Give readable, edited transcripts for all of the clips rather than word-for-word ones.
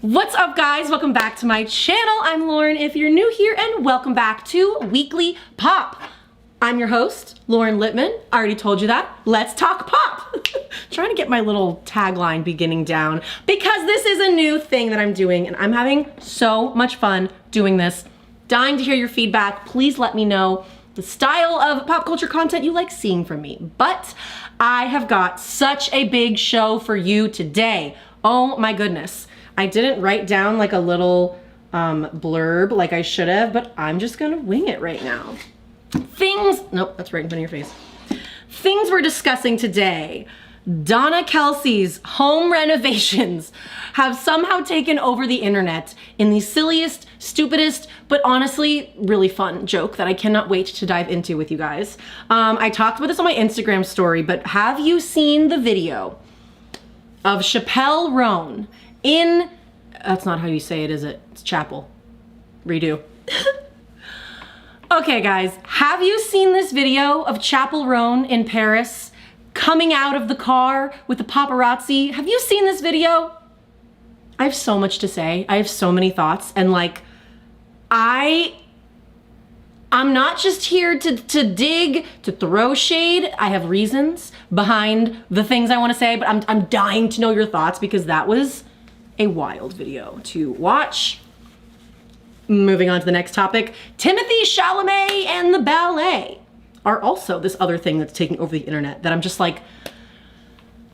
What's up, guys? Welcome back to my channel. I'm Lauren if you're new here, and welcome back to Weekly Pop. I'm your host, Lauren Lipman. I already told you that. Let's talk pop. Trying to get my little tagline beginning down because this is a new thing that I'm doing and I'm having so much fun doing this. Dying to hear your feedback. Please let me know the style of pop culture content you like seeing from me. But I have got such a big show for you today. Oh my goodness. I didn't write down like a little blurb like I should have, but I'm just gonna wing it right now. Nope, that's right in front of your face. Things we're discussing today. Donna Kelce's home renovations have somehow taken over the internet in the silliest, stupidest, but honestly really fun joke that I cannot wait to dive into with you guys. I talked about this on my Instagram story, but have you seen the video of Chappell Roan in, that's not how you say it, is it? It's Chappell. Redo. Okay, guys, have you seen this video of Chappell Roan in Paris coming out of the car with the paparazzi? Have you seen this video? I have so much to say. I have so many thoughts, and like, I'm not just here to dig, to throw shade. I have reasons behind the things I want to say, but I'm dying to know your thoughts because that was a wild video to watch. Moving on to the next topic, Timothee Chalamet and the Ballet are also this other thing that's taking over the internet that I'm just like,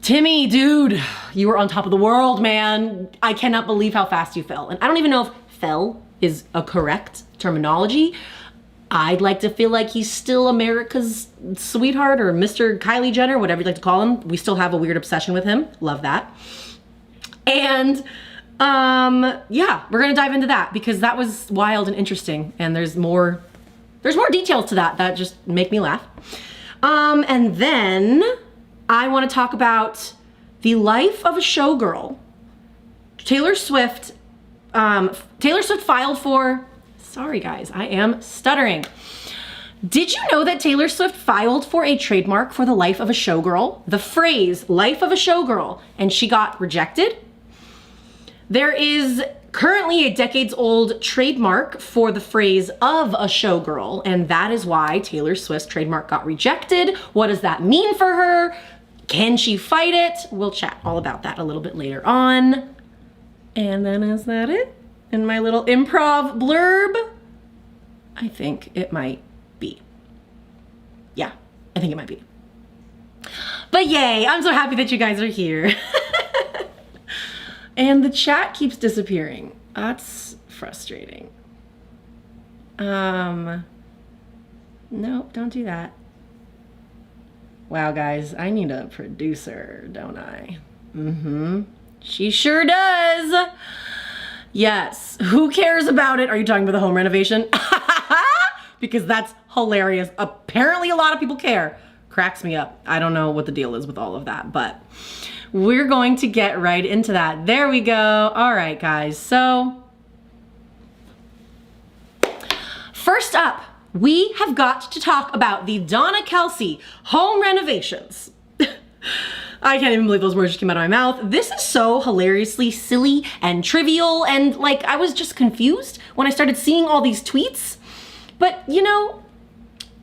Timmy, dude, you were on top of the world, man. I cannot believe how fast you fell. And I don't even know if fell is a correct terminology. I'd like to feel like he's still America's sweetheart or Mr. Kylie Jenner, whatever you'd like to call him. We still have a weird obsession with him. Love that. And yeah, we're gonna dive into that because that was wild and interesting, and there's more details to that just make me laugh. And then I want to talk about the life of a showgirl. Taylor Swift filed for, sorry guys, I am stuttering. Did you know that Taylor Swift filed for a trademark for the life of a showgirl? The phrase life of a showgirl, and she got rejected? There is currently a decades-old trademark for the phrase of a showgirl, and that is why Taylor Swift's trademark got rejected. What does that mean for her? Can she fight it? We'll chat all about that a little bit later on. And then is that it? In my little improv blurb? I think it might be. Yeah, I think it might be. But yay, I'm so happy that you guys are here. And the chat keeps disappearing. That's frustrating. No, don't do that. Wow, guys, I need a producer, don't I? Mm-hmm. She sure does. Yes. Who cares about it? Are you talking about the home renovation? Because that's hilarious. Apparently a lot of people care. Cracks me up. I don't know what the deal is with all of that, but we're going to get right into that. There we go. All right, guys. So first up, we have got to talk about the Donna Kelce home renovations. I can't even believe those words just came out of my mouth. This is so hilariously silly and trivial, and like I was just confused when I started seeing all these tweets. But you know,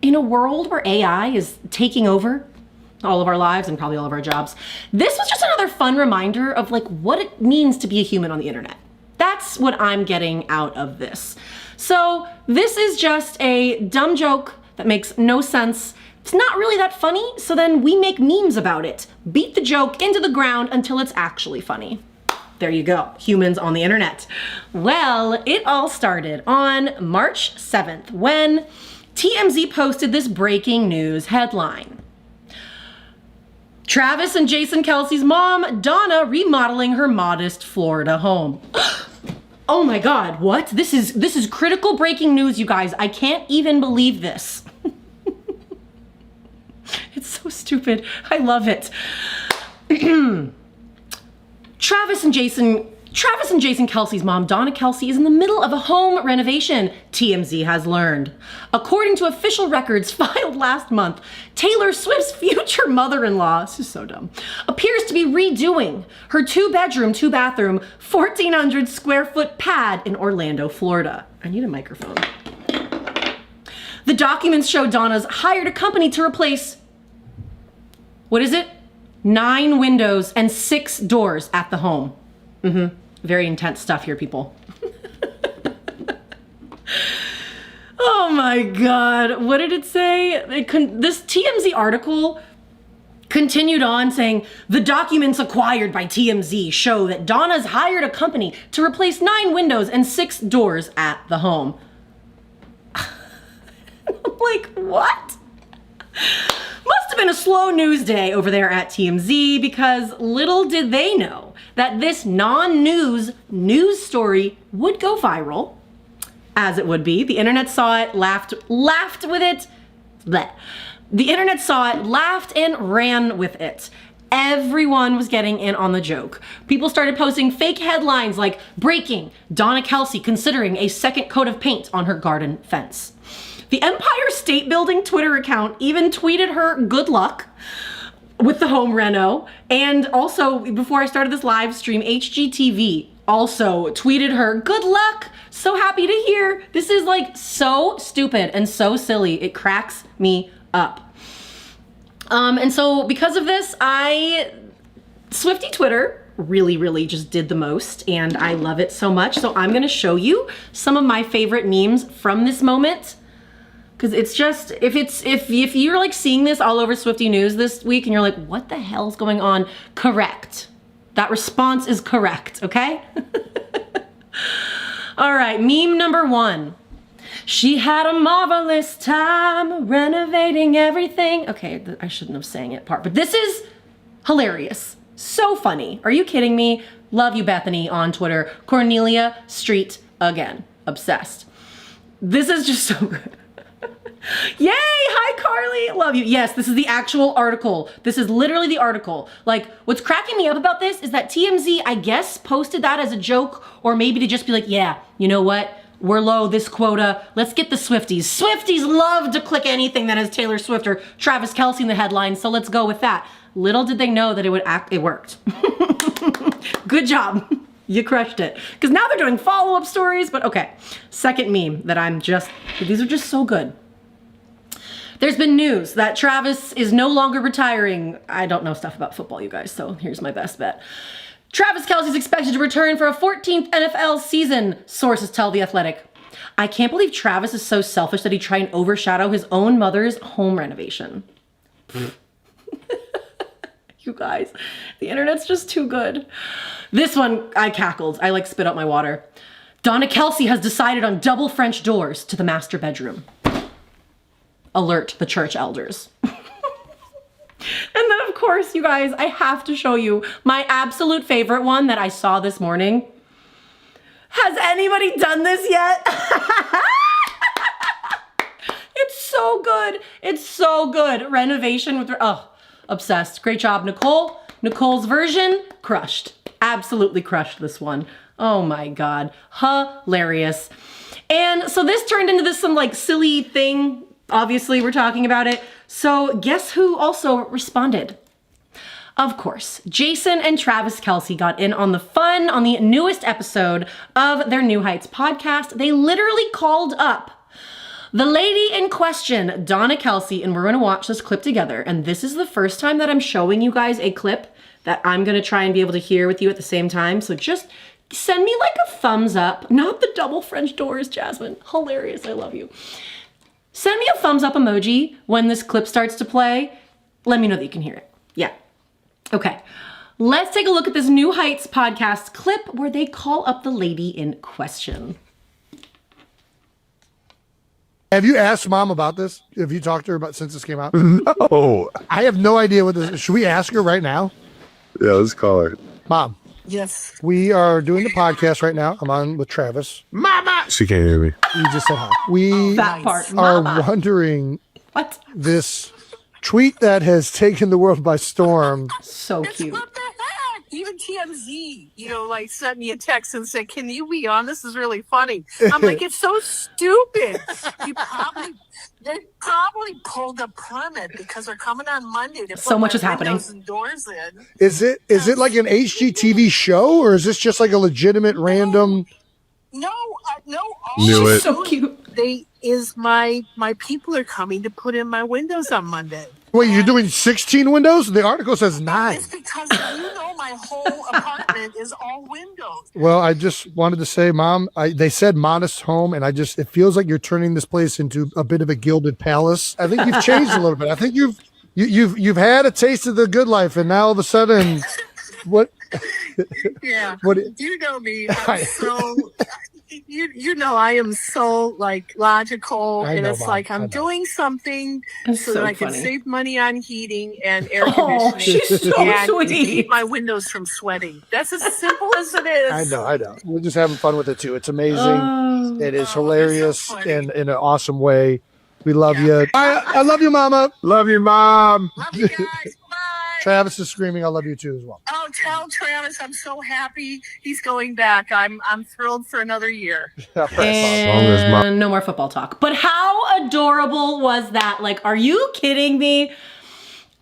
in a world where AI is taking over all of our lives and probably all of our jobs, this was just another fun reminder of like what it means to be a human on the internet. That's what I'm getting out of this. So this is just a dumb joke that makes no sense. It's not really that funny, so then we make memes about it. Beat the joke into the ground until it's actually funny. There you go, humans on the internet. Well, it all started on March 7th when TMZ posted this breaking news headline. Travis and Jason Kelce's mom, Donna, remodeling her modest Florida home. Oh my God, what? This is critical breaking news, you guys. I can't even believe this. It's so stupid. I love it. Travis and Jason Travis and Jason Kelce's mom, Donna Kelce, is in the middle of a home renovation, TMZ has learned. According to official records filed last month, Taylor Swift's future mother-in-law, this is so dumb, appears to be redoing her 2-bedroom, 2-bathroom, 1,400 square foot pad in Orlando, Florida. I need a microphone. The documents show Donna's hired a company to replace, what is it? 9 windows and 6 doors at the home. Very intense stuff here, people. Oh my God, what did it say? This TMZ article continued on saying, the documents acquired by TMZ show that Donna's hired a company to replace 9 windows and 6 doors at the home. I'm like, what? Must have been a slow news day over there at TMZ, because little did they know that this non-news news story would go viral, as it would be. The internet saw it, laughed with it. Blech. The internet saw it, laughed, and ran with it. Everyone was getting in on the joke. People started posting fake headlines like, breaking, Donna Kelce considering a second coat of paint on her garden fence. The Empire State Building Twitter account even tweeted her good luck with the home reno. And also, before I started this live stream, HGTV also tweeted her good luck. So happy to hear. This is like so stupid and so silly. It cracks me up. And so because of this, Swiftie Twitter really just did the most, and I love it so much. So I'm gonna show you some of my favorite memes from this moment. Because it's just, if you're like seeing this all over Swiftie News this week and you're like, what the hell's going on? Correct. That response is correct, okay? All right, meme number 1. She had a marvelous time renovating everything. Okay, I shouldn't have sang it part, but this is hilarious. So funny. Are you kidding me? Love you, Bethany, on Twitter. Cornelia Street again. Obsessed. This is just so good. Yay! Hi, Carly! Love you. Yes, this is the actual article. This is literally the article. Like, what's cracking me up about this is that TMZ, I guess, posted that as a joke, or maybe to just be like, yeah, you know what? We're low this quota. Let's get the Swifties. Swifties love to click anything that has Taylor Swift or Travis Kelce in the headline, so let's go with that. Little did they know that it worked. Good job. You crushed it. Because now they're doing follow-up stories, but okay. Second meme that these are just so good. There's been news that Travis is no longer retiring. I don't know stuff about football, you guys, so here's my best bet. Travis Kelce is expected to return for a 14th NFL season, sources tell The Athletic. I can't believe Travis is so selfish that he tried and overshadow his own mother's home renovation. You guys, the internet's just too good. This one, I cackled. I like spit out my water. Donna Kelce has decided on double French doors to the master bedroom. Alert the church elders. And then of course, you guys, I have to show you my absolute favorite one that I saw this morning. Has anybody done this yet? It's so good. It's so good. Renovation with, oh, obsessed. Great job, Nicole. Nicole's version, crushed. Absolutely crushed this one. Oh my God, hilarious. And so this turned into this some like silly thing. Obviously, we're talking about it. So guess who also responded? Of course, Jason and Travis Kelce got in on the fun on the newest episode of their New Heights podcast. They literally called up the lady in question, Donna Kelce, and we're gonna watch this clip together. And this is the first time that I'm showing you guys a clip that I'm gonna try and be able to hear with you at the same time. So just send me like a thumbs up, not the double French doors, Jasmine. Hilarious, I love you. Send me a thumbs up emoji when this clip starts to play. Let me know that you can hear it. Yeah. Okay. Let's take a look at this New Heights podcast clip where they call up the lady in question. Have you asked Mom about this? Have you talked to her about since this came out? No. I have no idea what this is. Should we ask her right now? Yeah, let's call her. Mom. Yes. We are doing the podcast right now. I'm on with Travis. Mama! She can't hear me. You just said hi. We That part. are Mama. wondering What? this tweet that has taken the world by storm. So cute. What the heck? even TMZ, like sent me a text and said, "Can you be on? This is really funny." I'm like, it's so stupid. They probably pulled a permit because they're coming on Monday to So put much my is happening. windows and doors in. Is it like an HGTV show, or is this just like a legitimate random? No. Knew it. So cute. My people are coming to put in my windows on Monday. Wait, you're doing 16 windows? The article says 9. It's because my whole apartment is all windows. Well, I just wanted to say, Mom, they said modest home, and it feels like you're turning this place into a bit of a gilded palace. I think you've changed a little bit. I think you've had a taste of the good life, and now all of a sudden, what? Yeah. What? You know me. I'm so. I am so logical, and it's Mom, like I'm doing something so that I can funny. save money on heating and air Oh, conditioning. she's so and to sweet. keep my windows from sweating. That's as simple as it is. I know. We're just having fun with it too. It's amazing. Oh. It is Oh, hilarious it's so funny. in an awesome way. We love you. I love you, Mama. Love you, Mom. Love you guys. Bye. Travis is screaming, I love you too as well. Oh, tell Travis I'm so happy he's going back. I'm thrilled for another year. And no more football talk. But how adorable was that? Like, are you kidding me?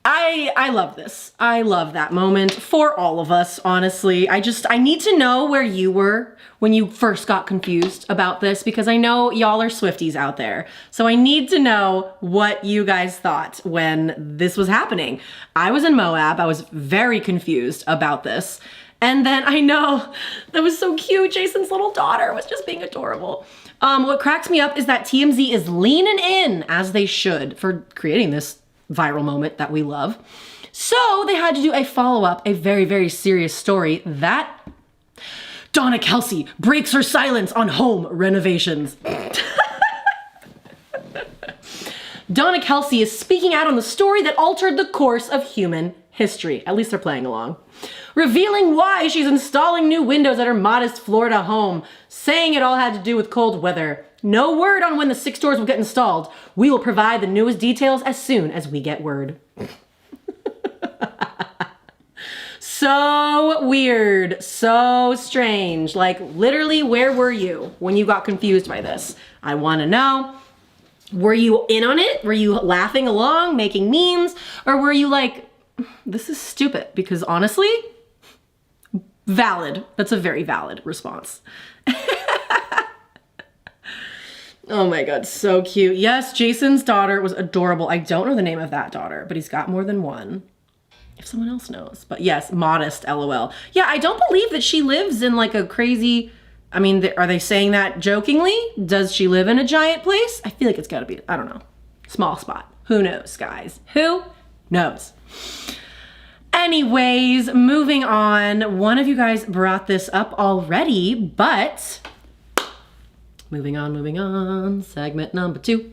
I love this. I love that moment for all of us, honestly. I need to know where you were when you first got confused about this, because I know y'all are Swifties out there. So I need to know what you guys thought when this was happening. I was in Moab. I was very confused about this. And then I know that was so cute. Jason's little daughter was just being adorable. What cracks me up is that TMZ is leaning in, as they should, for creating this viral moment that we love. So they had to do a follow-up, a very, very serious story that Donna Kelce breaks her silence on home renovations. Donna Kelce is speaking out on the story that altered the course of human history. At least they're playing along. Revealing why she's installing new windows at her modest Florida home, saying it all had to do with cold weather. No word on when the 6 doors will get installed. We will provide the newest details as soon as we get word. So weird, so strange. Like, literally, where were you when you got confused by this? I want to know. Were you in on it? Were you laughing along, making memes? Or were you like, this is stupid? Because honestly, valid. That's a very valid response. Oh my God, so cute. Yes, Jason's daughter was adorable. I don't know the name of that daughter, but he's got more than one. If someone else knows. But yes, modest, LOL. Yeah, I don't believe that she lives in like a crazy, I mean, are they saying that jokingly? Does she live in a giant place? I feel like it's gotta be, I don't know, small spot. Who knows, guys? Who knows? Anyways, moving on. One of you guys brought this up already, but moving on. Segment number 2.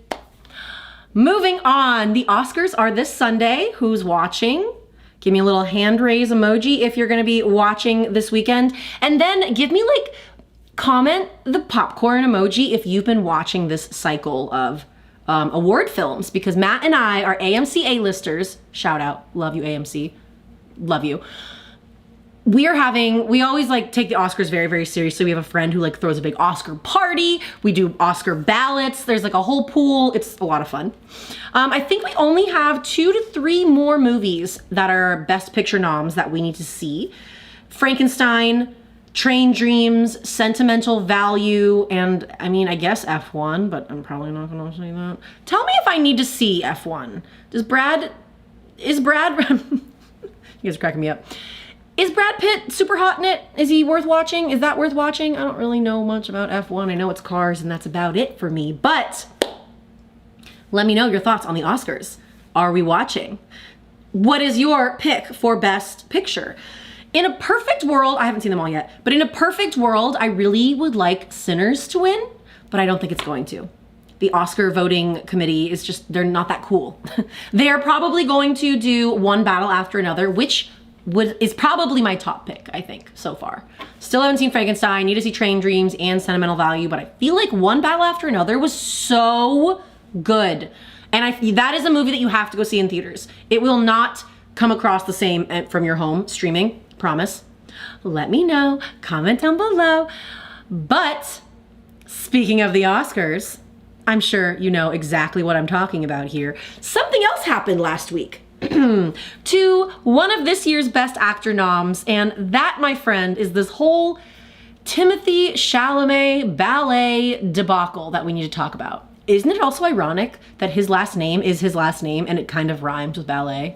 Moving on. The Oscars are this Sunday. Who's watching? Give me a little hand raise emoji if you're gonna be watching this weekend. And then give me comment the popcorn emoji if you've been watching this cycle of award films, because Matt and I are AMC A-listers. Shout out. Love you, AMC. Love you. We always take the Oscars very, very seriously. We have a friend who throws a big Oscar party. We do Oscar ballots. There's a whole pool. It's a lot of fun. I think we only have 2 to 3 more movies that are Best Picture noms that we need to see. Frankenstein, Train Dreams, Sentimental Value, and I guess F1, but I'm probably not gonna say that. Tell me if I need to see F1. Is Brad, you guys are cracking me up. Is Brad Pitt super hot in it? Is he worth watching? Is that worth watching? I don't really know much about F1. I know it's cars and that's about it for me, but let me know your thoughts on the Oscars. Are we watching? What is your pick for Best Picture? In a perfect world, I haven't seen them all yet, but in a perfect world, I really would like Sinners to win, but I don't think it's going to. The Oscar voting committee is just, they're not that cool. They're probably going to do One Battle After Another, which is probably my top pick, I think, so far. Still haven't seen Frankenstein, need to see Train Dreams and Sentimental Value, but I feel like One Battle After Another was so good. And that is a movie that you have to go see in theaters. It will not come across the same from your home streaming, promise. Let me know, comment down below. But speaking of the Oscars, I'm sure you know exactly what I'm talking about here. Something else happened last week to one of this year's Best Actor noms, and that, my friend, is this whole Timothée Chalamet ballet debacle that we need to talk about. Isn't it also ironic that his last name is his last name and it kind of rhymes with ballet?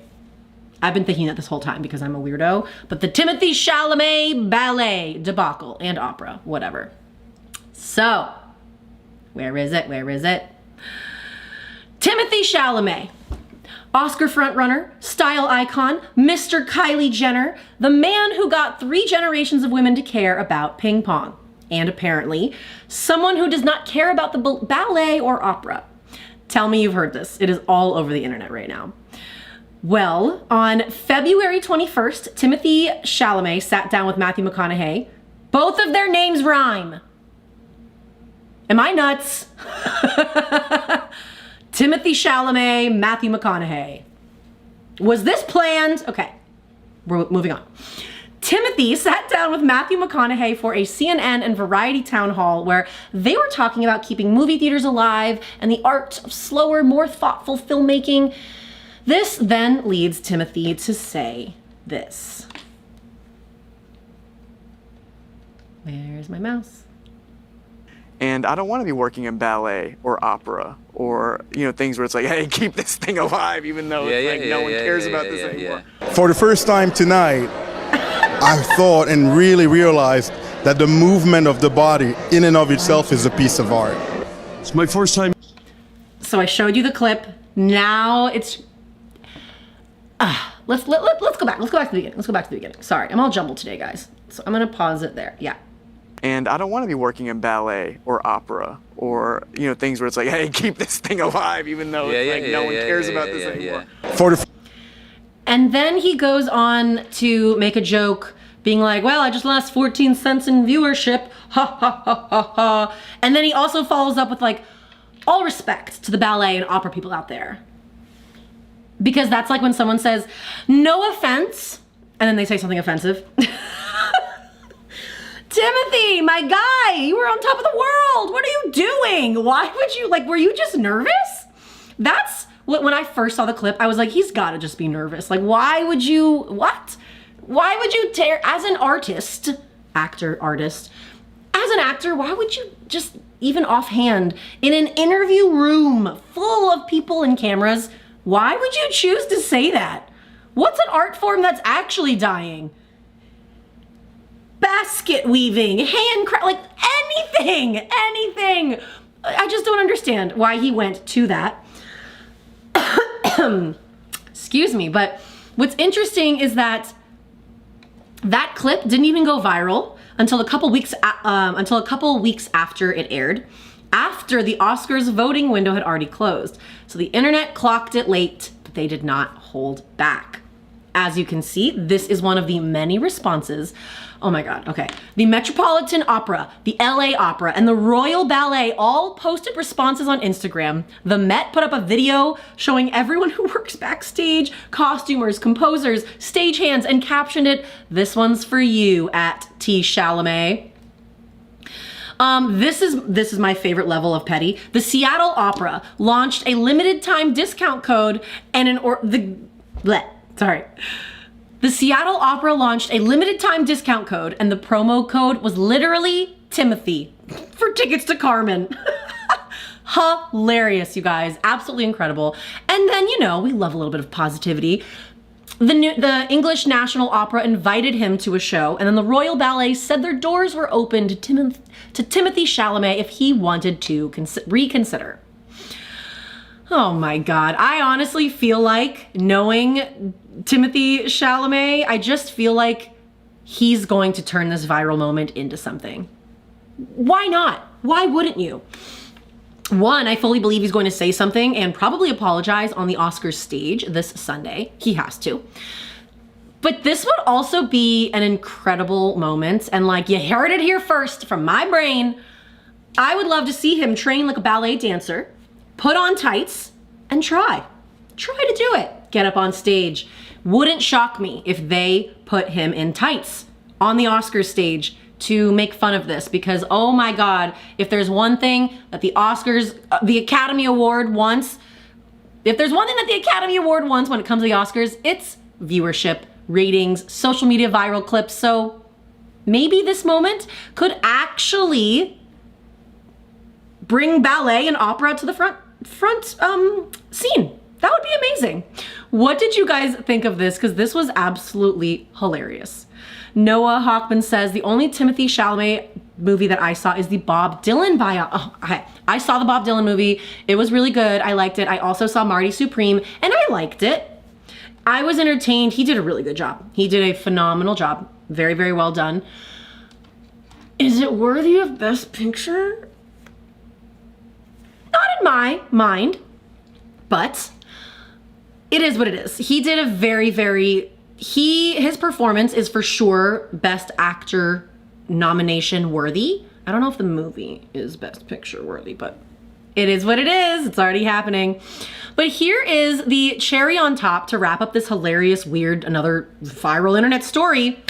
I've been thinking that this whole time because I'm a weirdo, but the Timothée Chalamet ballet debacle and opera, whatever. So, where is it? Where is it? Timothée Chalamet, Oscar frontrunner, style icon, Mr. Kylie Jenner, the man who got 3 generations of women to care about ping pong, and apparently someone who does not care about the ballet or opera. Tell me you've heard this. It is all over the internet right now. Well, on February 21st, Timothée Chalamet sat down with Matthew McConaughey. Both of their names rhyme. Am I nuts? Timothée Chalamet, Matthew McConaughey. Was this planned? Okay, we're moving on. Timothy sat down with Matthew McConaughey for a CNN and Variety town hall where they were talking about keeping movie theaters alive and the art of slower, more thoughtful filmmaking. This then leads Timothy to say this. Where's my mouse? And I don't want to be working in ballet or opera or, you know, things where it's like, hey, keep this thing alive, even though no one cares about this anymore. For the first time tonight, I thought and really realized that the movement of the body in and of itself is a piece of art. It's my first time. So I showed you the clip. Now it's let's go back. Let's go back to the beginning. Let's go back to the beginning. Sorry, I'm all jumbled today, guys. So I'm gonna pause it there. Yeah. And I don't want to be working in ballet or opera or, you know, things where it's like, hey, keep this thing alive, even though no one cares about this anymore. And then he goes on to make a joke being like, well, I just lost 14 cents in viewership. Ha ha ha ha ha. And then he also follows up with like, all respect to the ballet and opera people out there. Because that's like when someone says, no offense, and then they say something offensive. Timothy, my guy, you were on top of the world. What are you doing? Why would you, like, were you just nervous? That's what, when I first saw the clip, I was like, he's gotta just be nervous. Like, why would you, what? Why would you tear, as an artist, as an actor, why would you just, even offhand, in an interview room full of people and cameras, why would you choose to say that? What's an art form that's actually dying? Basket weaving, handcraft, like anything. I just don't understand why he went to that. Excuse me, but what's interesting is that that clip didn't even go viral until a couple weeks after it aired, after the Oscars voting window had already closed. So the internet clocked it late, but they did not hold back. As you can see, this is one of the many responses. Oh my God, okay. The Metropolitan Opera, the LA Opera, and the Royal Ballet all posted responses on Instagram. The Met put up a video showing everyone who works backstage, costumers, composers, stagehands, and captioned it, "This one's for you," at T. Chalamet. This is my favorite level of petty. The Seattle Opera launched a limited time discount code and The Seattle Opera launched a limited time discount code, and the promo code was literally Timothy for tickets to Carmen. Hilarious, you guys. Absolutely incredible. And then, you know, we love a little bit of positivity. The English National Opera invited him to a show, and then the Royal Ballet said their doors were open to Timothée Chalamet if he wanted to reconsider. Oh my God. I honestly feel like, knowing Timothée Chalamet, I just feel like he's going to turn this viral moment into something. Why not? Why wouldn't you? One, I fully believe he's going to say something and probably apologize on the Oscars stage this Sunday. He has to. But this would also be an incredible moment. And like, you heard it here first from my brain. I would love to see him train like a ballet dancer, put on tights, and try to do it. Get up on stage. Wouldn't shock me if they put him in tights on the Oscars stage to make fun of this because, oh my God, if there's one thing that the Oscars, the Academy Award wants, if there's one thing that the Academy Award wants when it comes to the Oscars, it's viewership, ratings, social media viral clips. So maybe this moment could actually bring ballet and opera to the front scene. That would be amazing. What did you guys think of this? Because this was absolutely hilarious. Noah Hockman says, the only Timothée Chalamet movie that I saw is the Bob Dylan bio. Oh, okay. I saw the Bob Dylan movie. It was really good. I liked it. I also saw Marty Supreme and I liked it. I was entertained. He did a really good job. He did a phenomenal job. Very, very well done. Is it worthy of Best Picture? Not in my mind, but it is what it is. He did a very, his performance is for sure Best Actor nomination worthy. I don't know if the movie is Best Picture worthy, but it is what it is. It's already happening. But here is the cherry on top to wrap up this hilarious, weird, another viral internet story.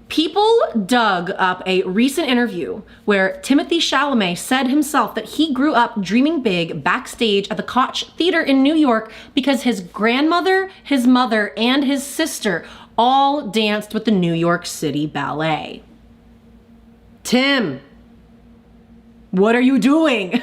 People dug up a recent interview where Timothée Chalamet said himself that he grew up dreaming big backstage at the Koch Theater in New York because his grandmother, his mother, and his sister all danced with the New York City Ballet. Tim, what are you doing?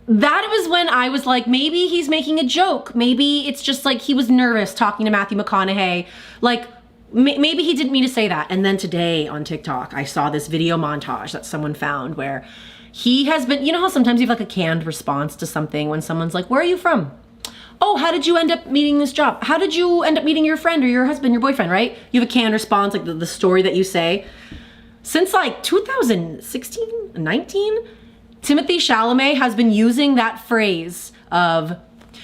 That was when I was like, maybe he's making a joke. Maybe it's just like he was nervous talking to Matthew McConaughey. Like, maybe he didn't mean to say that. And then today on TikTok, I saw this video montage that someone found where he has been, you know how sometimes you have like a canned response to something when someone's like, where are you from? Oh, how did you end up meeting this job? How did you end up meeting your friend or your husband, your boyfriend, right? You have a canned response, like the story that you say. Since like 2016, 19, Timothée Chalamet has been using that phrase of,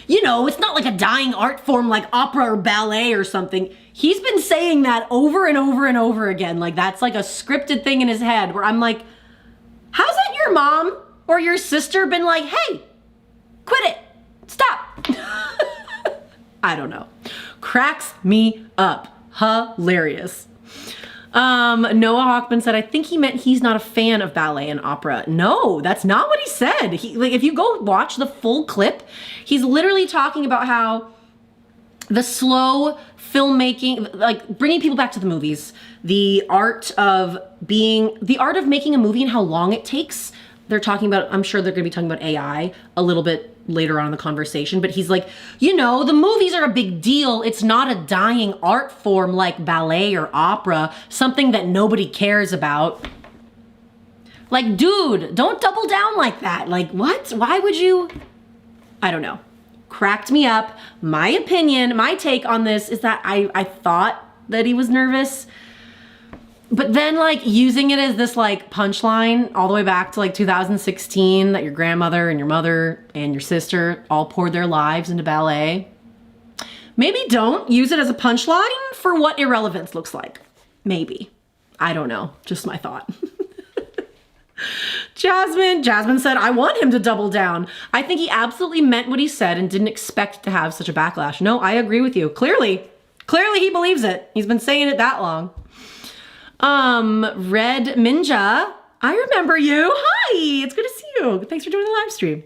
you know, it's not like a dying art form like opera or ballet or something. He's been saying that over and over and over again. Like that's like a scripted thing in his head where I'm like, hasn't your mom or your sister been like, hey, quit it, stop? I don't know. Cracks me up. Hilarious. Noah Hockman said, I think he meant he's not a fan of ballet and opera. No, that's not what he said. Like, if you go watch the full clip, he's literally talking about how the slow filmmaking, like bringing people back to the movies, the art of making a movie and how long it takes. They're talking about, I'm sure they're going to be talking about AI a little bit later on in the conversation, but he's like, you know, the movies are a big deal. It's not a dying art form like ballet or opera, something that nobody cares about. Like, dude, don't double down like that. Like, what? Why would you? I don't know. Cracked me up. My opinion, my take on this is that I thought that he was nervous. But then like using it as this like punchline all the way back to like 2016 that your grandmother and your mother and your sister all poured their lives into ballet. Maybe don't use it as a punchline for what irrelevance looks like. Maybe. I don't know. Just my thought. Jasmine said, I want him to double down. I think he absolutely meant what he said and didn't expect to have such a backlash. No, I agree with you. Clearly he believes it. He's been saying it that long. Red Minja, I remember you. Hi, it's good to see you. Thanks for doing the live stream.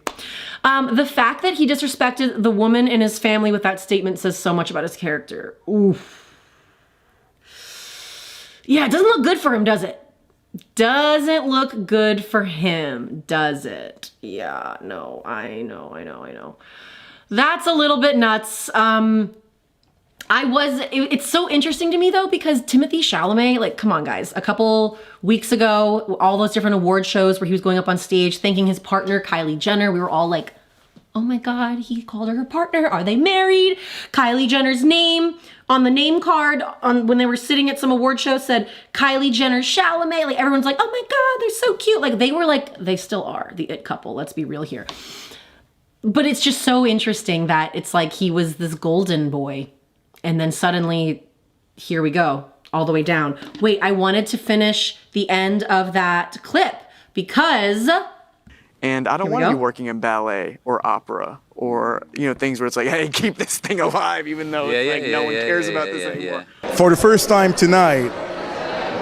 The fact that he disrespected the woman in his family with that statement says so much about his character. Oof. Yeah, it doesn't look good for him, does it? Doesn't look good for him, does it? Yeah, no, I know. That's a little bit nuts. It's so interesting to me though, because Timothée Chalamet, like, come on guys, a couple weeks ago, all those different award shows where he was going up on stage thanking his partner, Kylie Jenner, we were all like, oh my God, he called her partner. Are they married? Kylie Jenner's name on the name card when they were sitting at some award show said Kylie Jenner Chalamet. Like everyone's like, oh my God, they're so cute. Like they were like, they still are the it couple. Let's be real here. But it's just so interesting that it's like he was this golden boy. And then suddenly, here we go, all the way down. Wait, I wanted to finish the end of that clip because... And I don't want to be working in ballet or opera or, you know, things where it's like, hey, keep this thing alive, even though no one cares about this anymore. For the first time tonight,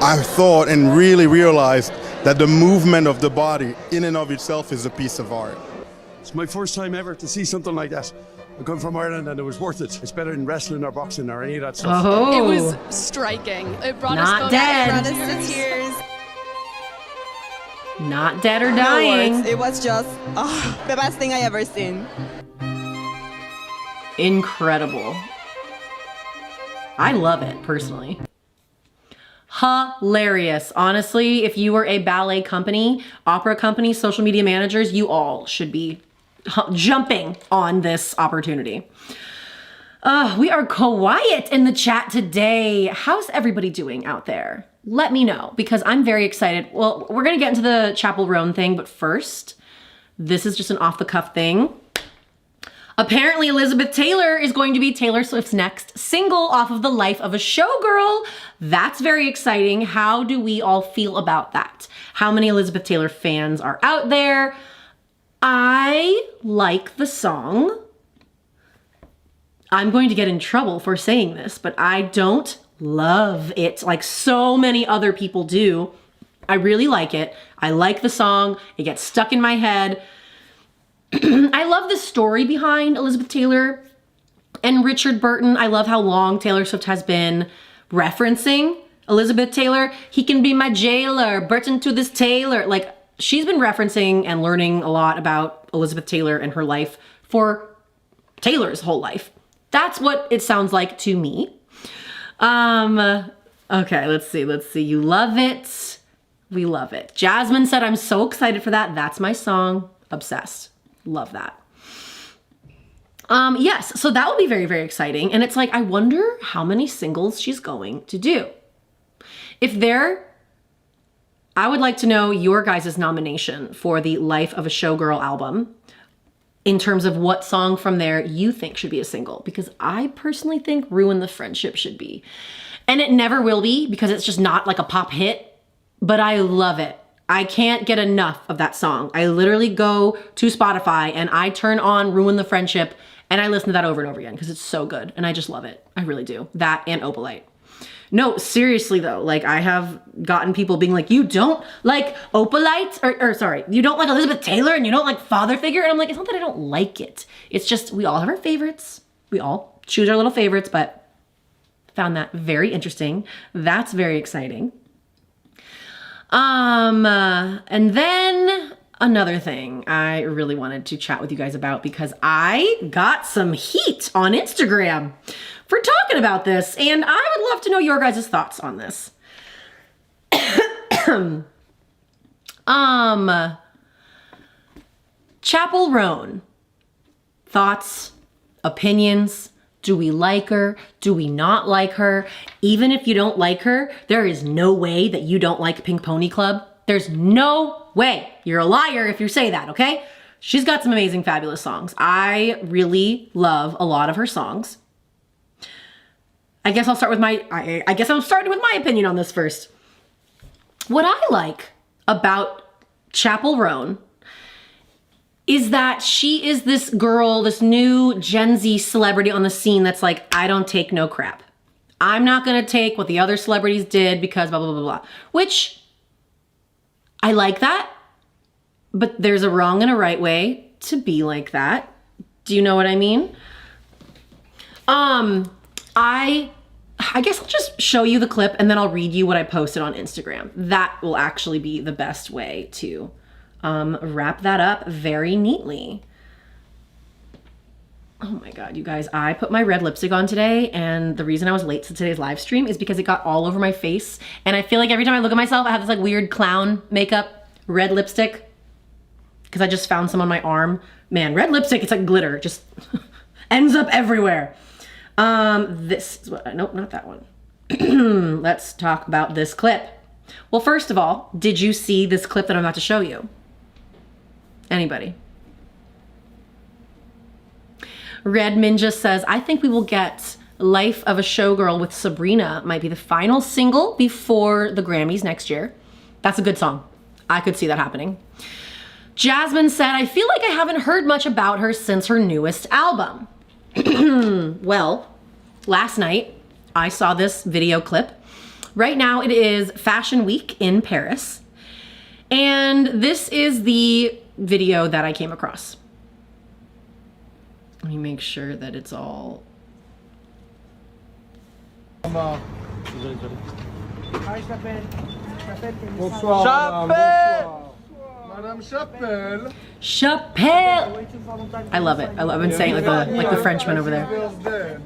I thought and really realized that the movement of the body in and of itself is a piece of art. It's my first time ever to see something like that. I come from Ireland and it was worth it. It's better than wrestling or boxing or any of that stuff. Oh. It was striking. It brought Not us dead. It brought us to tears. Not dead or dying. No words. It was just the best thing I ever seen. Incredible. I love it, personally. Hilarious. Honestly, if you were a ballet company, opera company, social media managers, you all should be jumping on this opportunity. We are quiet in the chat today. How's everybody doing out there? Let me know, because I'm very excited. Well, we're gonna get into the Chappell Roan thing, but first, this is just an off-the-cuff thing. Apparently, Elizabeth Taylor is going to be Taylor Swift's next single off of The Life of a Showgirl. That's very exciting. How do we all feel about that? How many Elizabeth Taylor fans are out there? I like the song. I'm going to get in trouble for saying this, but I don't love it like so many other people do. I really like it. I like the song. It gets stuck in my head. I love the story behind Elizabeth Taylor and Richard Burton. I love how long Taylor Swift has been referencing Elizabeth Taylor. He can be my jailer, Burton to this Taylor. Like, she's been referencing and learning a lot about Elizabeth Taylor and her life for Taylor's whole life. That's what it sounds like to me. Okay, let's see. You love it. We love it. Jasmine said, I'm so excited for that. That's my song. Obsessed. Love that. Yes, so that will be very, very exciting. And it's like, I wonder how many singles she's going to do. I would like to know your guys' nomination for the Life of a Showgirl album in terms of what song from there you think should be a single, because I personally think Ruin the Friendship should be. And it never will be, because it's just not like a pop hit, but I love it. I can't get enough of that song. I literally go to Spotify and I turn on Ruin the Friendship and I listen to that over and over again because it's so good and I just love it. I really do. That and Opalite. No, seriously though, like I have gotten people being like, you don't like Opalite, or sorry, you don't like Elizabeth Taylor and you don't like Father Figure. And I'm like, it's not that I don't like it. It's just, we all have our favorites. We all choose our little favorites, but found that very interesting. That's very exciting. And then another thing I really wanted to chat with you guys about, because I got some heat on Instagram for talking about this, and I would love to know your guys' thoughts on this. Chappell Roan. Thoughts, opinions. Do we like her? Do we not like her? Even if you don't like her, there is no way that you don't like Pink Pony Club. There's no way. You're a liar if you say that, okay? She's got some amazing, fabulous songs. I really love a lot of her songs. I guess I'll start with I'm starting with my opinion on this first. What I like about Chappell Roan is that she is this girl, this new Gen Z celebrity on the scene that's like, I don't take no crap. I'm not gonna take what the other celebrities did because blah, blah, blah, blah. Which, I like that, but there's a wrong and a right way to be like that. Do you know what I mean? I guess I'll just show you the clip and then I'll read you what I posted on Instagram. That will actually be the best way to wrap that up very neatly. Oh my God, you guys, I put my red lipstick on today, and the reason I was late to today's live stream is because it got all over my face. And I feel like every time I look at myself, I have this like weird clown makeup, red lipstick, because I just found some on my arm. Man, red lipstick, it's like glitter, just ends up everywhere. This is what, nope, not that one. Let's talk about this clip. Well, first of all, did you see this clip that I'm about to show you? Anybody? Redmond just says, I think we will get Life of a Showgirl with Sabrina might be the final single before the Grammys next year. That's a good song. I could see that happening. Jasmine said, I feel like I haven't heard much about her since her newest album. Well, last night I saw this video clip. Right now it is Fashion Week in Paris. And this is the video that I came across. Let me make sure that it's all... Hi, Chappell. Bonsoir. Chappell! Madame Chappell. Chappell! I love it. I've been saying it like the Frenchman over there.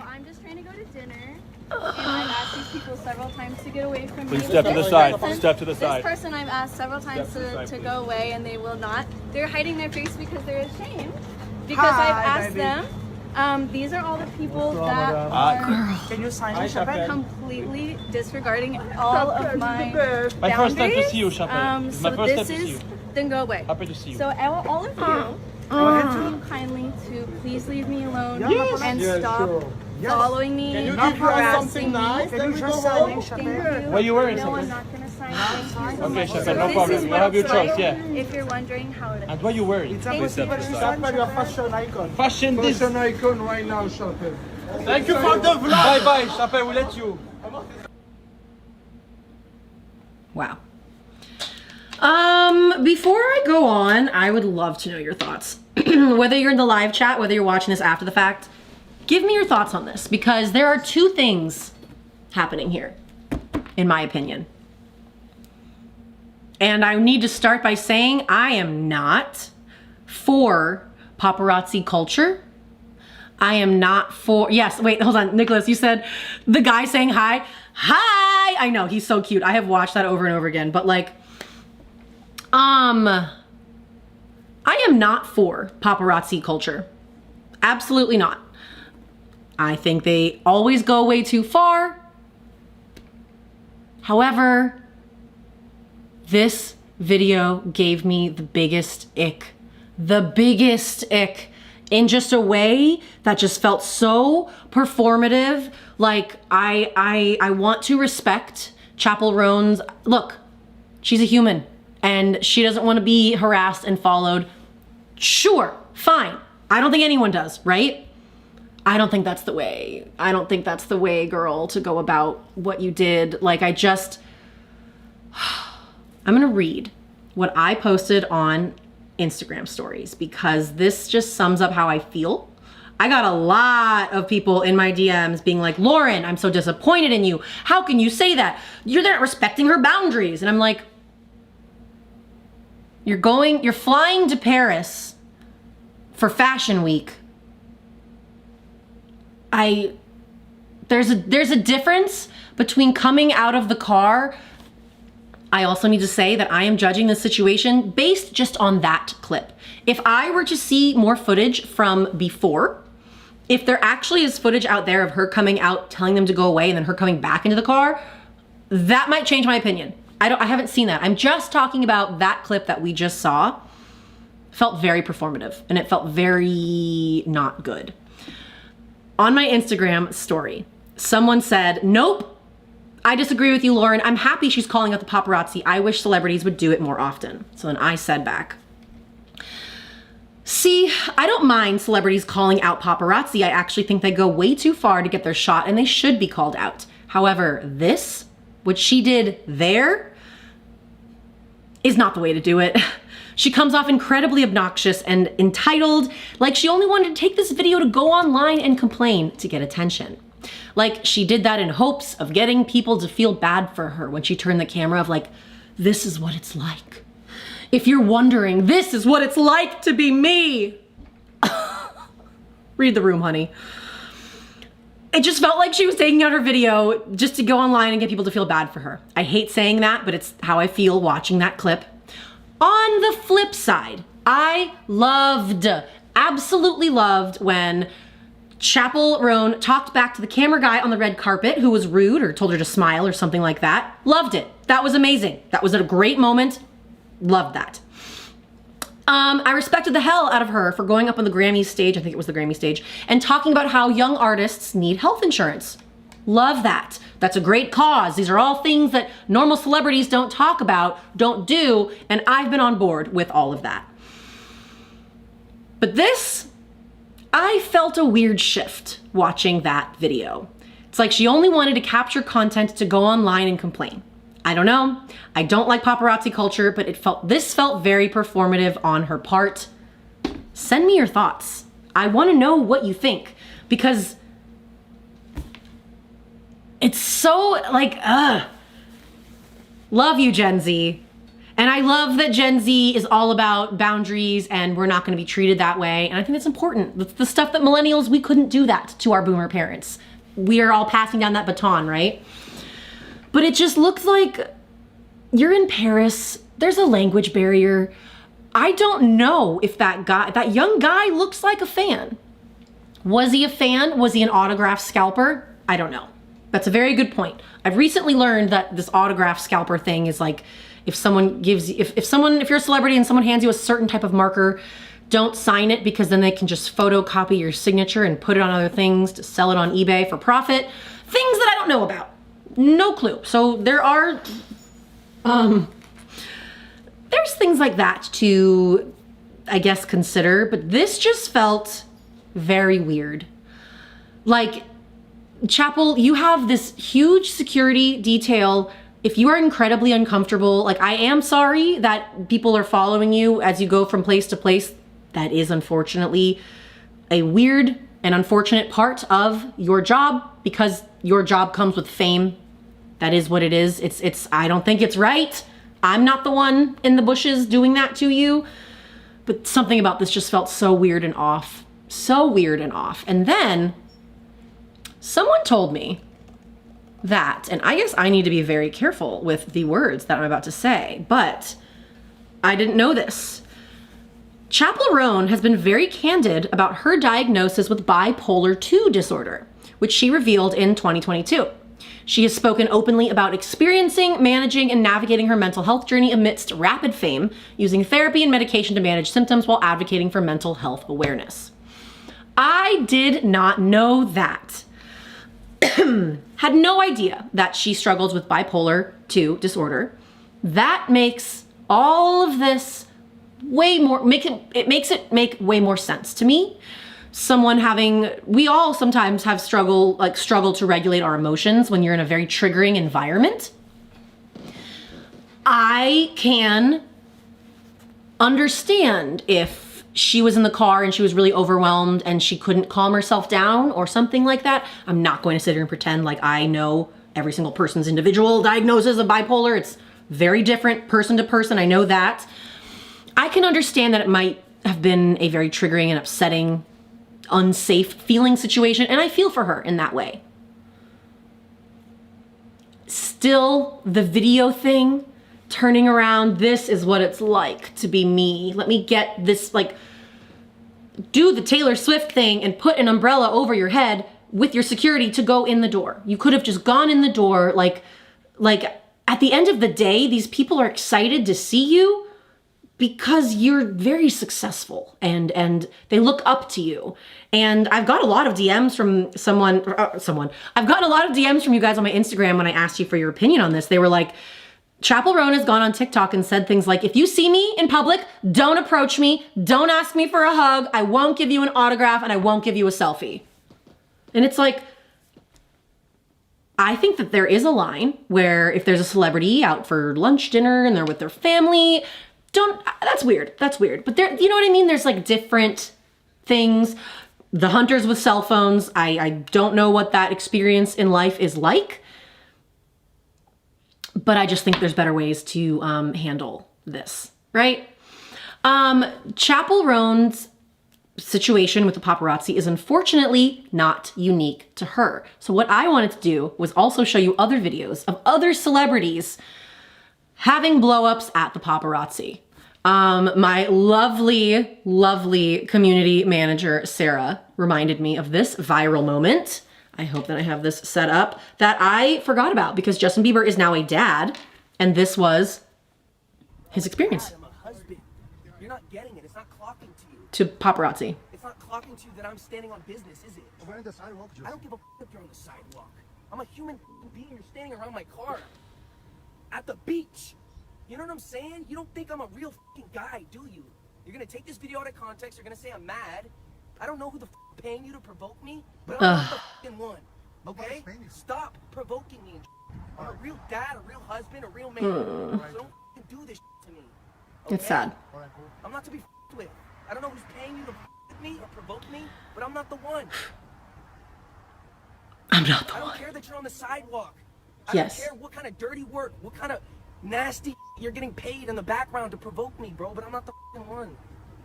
I'm just trying to go to dinner, and I've asked these people several times to get away from me. Please step to the side. Step to the side. This person I've asked several times to go away, and they will not. They're hiding their face because they're ashamed. Because I've asked them. These are all the people that are Can you sign completely disregarding all of my My first time to boundaries. see you, Chappell. So My first time this to see you. is, then go away. Happy to see you. So all of you, I want you kindly to please leave me alone and stop following me, harassing me. Can you just sign? Thank you. What are you wearing, No, Chappell? I'm not gonna sign. Thank you so Okay, much. Chappell, So no this problem. is You what have your it's choice, like, yeah. If you're wondering how it is. And what are you wearing? Thank you. Chappell, you're fashion icon. Fashion this. Fashion icon right now, Chappell. Thank you for the vlog. Bye bye, Chappell. We'll let you. Wow. Before I go on, I would love to know your thoughts. Whether you're in the live chat, whether you're watching this after the fact, give me your thoughts on this, because there are two things happening here, in my opinion. And I need to start by saying I am not for paparazzi culture. I am not for, yes, wait, hold on, Nicholas, you said the guy saying hi. Hi! I know, he's so cute. I have watched that over and over again, but like, I am not for paparazzi culture. Absolutely not. I think they always go way too far. However, this video gave me the biggest ick. The biggest ick. In just a way that just felt so performative. Like, I want to respect Chappell Roan's, look, she's a human and she doesn't want to be harassed and followed. Sure, fine. I don't think anyone does, right? I don't think that's the way. I don't think that's the way, girl, to go about what you did. Like, I'm gonna read what I posted on Instagram stories, because this just sums up how I feel. I got a lot of people in my DMs being like, Lauren, I'm so disappointed in you. How can you say that? You're not respecting her boundaries. And I'm like, you're flying to Paris for Fashion Week. There's a difference between coming out of the car. I also need to say that I am judging this situation based just on that clip. If I were to see more footage from before, if there actually is footage out there of her coming out, telling them to go away, and then her coming back into the car, that might change my opinion. I haven't seen that. I'm just talking about that clip that we just saw. Felt very performative, and it felt very not good. On my Instagram story, someone said, nope, I disagree with you, Lauren. I'm happy she's calling out the paparazzi. I wish celebrities would do it more often. So then I said back, see, I don't mind celebrities calling out paparazzi. I actually think they go way too far to get their shot, and they should be called out. However, what she did there, is not the way to do it. She comes off incredibly obnoxious and entitled, like she only wanted to take this video to go online and complain to get attention. Like she did that in hopes of getting people to feel bad for her when she turned the camera of like, this is what it's like. If you're wondering, this is what it's like to be me. Read the room, honey. It just felt like she was taking out her video just to go online and get people to feel bad for her. I hate saying that, but it's how I feel watching that clip. On the flip side, I absolutely loved when Chappell Roan talked back to the camera guy on the red carpet who was rude or told her to smile or something like that. Loved it. That was amazing. That was a great moment. Loved that. I respected the hell out of her for going up on the Grammy stage, I think it was the Grammy stage, and talking about how young artists need health insurance. Love that. That's a great cause. These are all things that normal celebrities don't talk about, don't do, and I've been on board with all of that. But this, I felt a weird shift watching that video. It's like she only wanted to capture content to go online and complain. I don't know. I don't like paparazzi culture, but this felt very performative on her part. Send me your thoughts. I want to know what you think, because it's so like, love you, Gen Z. And I love that Gen Z is all about boundaries and we're not going to be treated that way. And I think that's important. That's the stuff that millennials, we couldn't do that to our boomer parents. We are all passing down that baton, right? But it just looks like you're in Paris. There's a language barrier. I don't know if that young guy looks like a fan. Was he a fan? Was he an autograph scalper? I don't know. That's a very good point. I've recently learned that this autograph scalper thing is like, if you're a celebrity and someone hands you a certain type of marker, don't sign it, because then they can just photocopy your signature and put it on other things to sell it on eBay for profit. Things that I don't know about. No clue. So there are, there's things like that to, I guess, consider, but this just felt very weird. Like, Chappell, you have this huge security detail. If you are incredibly uncomfortable, like, I am sorry that people are following you as you go from place to place. That is unfortunately a weird and unfortunate part of your job, because your job comes with fame. That is what it is. I don't think it's right. I'm not the one in the bushes doing that to you, but something about this just felt so weird and off. So weird and off. And then someone told me that, and I guess I need to be very careful with the words that I'm about to say, but I didn't know this. Chappell Roan has been very candid about her diagnosis with bipolar 2 disorder, which she revealed in 2022. She has spoken openly about experiencing, managing, and navigating her mental health journey amidst rapid fame, using therapy and medication to manage symptoms while advocating for mental health awareness. I did not know that. Had no idea that she struggles with bipolar 2 disorder. That makes all of this way more, it makes it make way more sense to me. We all sometimes have struggle to regulate our emotions when you're in a very triggering environment. I can understand if she was in the car and she was really overwhelmed and she couldn't calm herself down or something like that. I'm not going to sit here and pretend like I know every single person's individual diagnosis of bipolar. It's very different person to person. I know that. I can understand that it might have been a very triggering and upsetting, unsafe feeling situation, and I feel for her in that way. Still, the video thing, turning around, this is what it's like to be me. Let me get this, like, do the Taylor Swift thing and put an umbrella over your head with your security to go in the door. You could have just gone in the door. Like at the end of the day, these people are excited to see you because you're very successful and they look up to you. And I've got a lot of DMs from I've gotten a lot of DMs from you guys on my Instagram when I asked you for your opinion on this. They were like, Chappell Roan has gone on TikTok and said things like, if you see me in public, don't approach me, don't ask me for a hug, I won't give you an autograph, and I won't give you a selfie. And it's like, I think that there is a line where if there's a celebrity out for lunch, dinner, and they're with their family, that's weird. That's weird. But there, you know what I mean? There's like different things. The hunters with cell phones, I don't know what that experience in life is like, but I just think there's better ways to handle this, right? Chappell Roan's situation with the paparazzi is unfortunately not unique to her. So what I wanted to do was also show you other videos of other celebrities having blow-ups at the paparazzi. My lovely, lovely community manager, Sarah, reminded me of this viral moment. I hope that I have this set up that I forgot about because Justin Bieber is now a dad and this was his experience. You're not getting it. It's not clocking to you. To paparazzi. It's not clocking to you that I'm standing on business, is it? We're on the sidewalk, I don't give a f if you're on the sidewalk. I'm a human being. You're standing around my car. At the beach. You know what I'm saying? You don't think I'm a real fucking guy, do you? You're gonna take this video out of context. You're gonna say I'm mad. I don't know who the f paying you to provoke me, but I'm not the fucking one. Okay? Stop provoking me. I'm a real dad, a real husband, a real man. So don't fucking do this to me. Okay? It's sad. I'm not to be f***ed with. I don't know who's paying you to f*** with me or provoke me, but I'm not the one. I'm not the I don't one. care that you're on the sidewalk. I Yes. don't care what kind of dirty work, what kind of nasty you're getting paid in the background to provoke me, bro, but I'm not the f***ing one.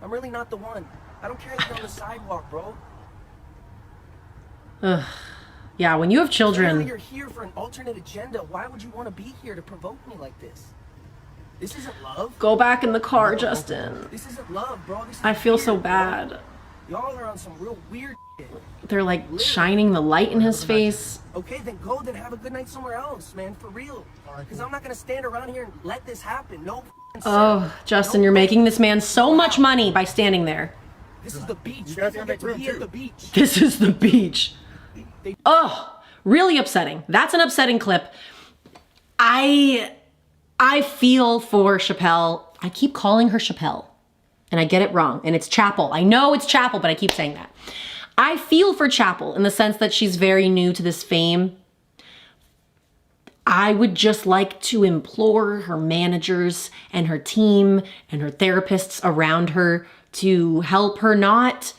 I'm really not the one. I don't care that you're on the sidewalk, bro. Ugh. Yeah, when you have Clearly children. you're here for an alternate agenda. Why would you want to be here to provoke me like this? This isn't love. Go back in the car, Justin. This isn't love, bro. This is I feel weird, so bro. bad. Y'all are on some real weird shit. They're like shining the light in his face. Okay, then go, then have a good night somewhere else, man, for real. Because I'm not gonna stand around here and let this happen. No. Oh, Justin, you're making this man so much money by standing there. This is the beach. You guys get to be at the beach. This is the beach. Oh, really upsetting. That's an upsetting clip. I feel for Chappell. I keep calling her Chappell, and I get it wrong, and it's Chappell. I know it's Chappell, but I keep saying that. I feel for Chappell in the sense that she's very new to this fame. I would just like to implore her managers and her team and her therapists around her to help her not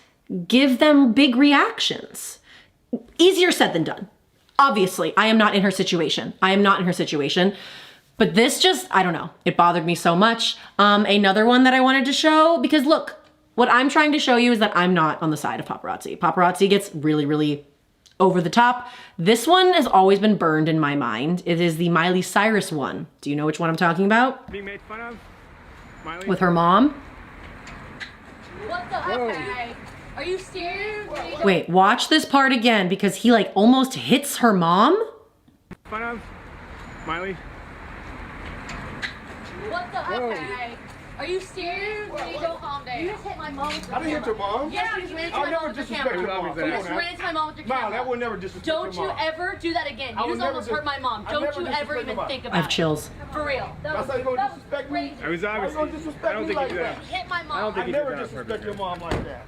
give them big reactions. Easier said than done. Obviously, I am not in her situation. But this just, I don't know. It bothered me so much. Another one that I wanted to show, because look, what I'm trying to show you is that I'm not on the side of paparazzi. Paparazzi gets really, really over the top. This one has always been burned in my mind. It is the Miley Cyrus one. Do you know which one I'm talking about? Being made fun of? Miley? With her mom? What the okay? Are you serious? Wait, watch this part again because he like almost hits her mom. Fun of? Miley? What the okay? Are you serious? Don't calm down. You just hit my mom with your I didn't hit your mom. Yeah, you just ran into I'll my mom never with your disrespect your camera. mom. You Come just on, ran into my mom with your Mom, camera. that would never disrespect Don't your you mom. ever do that again. I You would just never almost hurt my mom. I Don't never you ever disrespect even your think mom. about I have it. chills. For real. That's how you gonna disrespect me? It was Why you obvious. gonna disrespect I don't me think like you did that? that. Hit my I don't mom. think I you never did that on disrespect purpose. your mom like that.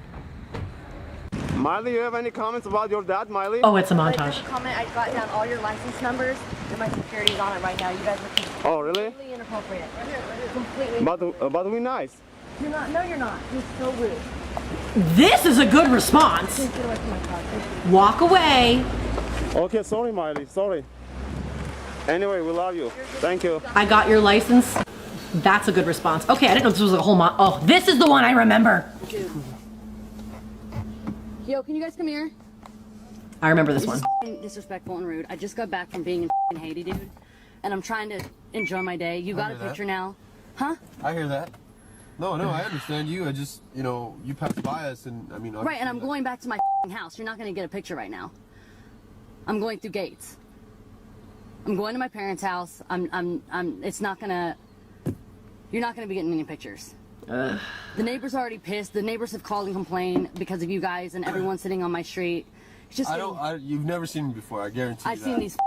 Miley, you have any comments about your dad, Miley? Oh, it's a There's montage. a comment. I got down all your license numbers and my security's on it right now. You guys are Oh, really? completely inappropriate. Completely. But we nice. You're not. No, you're not. You're so rude. This is a good response. Please get away from my car. Thank you. Walk away. Okay, sorry, Miley, sorry. Anyway, we love you. Thank you. I got your license. That's a good response. Okay, I didn't know this was a whole oh, this is the one I remember. Yo, can you guys come here? I remember this one. Disrespectful and rude. I just got back from being in Haiti, dude, and I'm trying to enjoy my day. You got a picture now, huh? I hear that. No, I understand you. I just, you passed by us, and I mean. Right, and I'm going back to my house. You're not gonna get a picture right now. I'm going through gates. I'm going to my parents' house. It's not gonna. You're not gonna be getting any pictures. The neighbors are already pissed. The neighbors have called and complained because of you guys and everyone sitting on my street. It's just. You've never seen me before. I guarantee you I've that. seen these.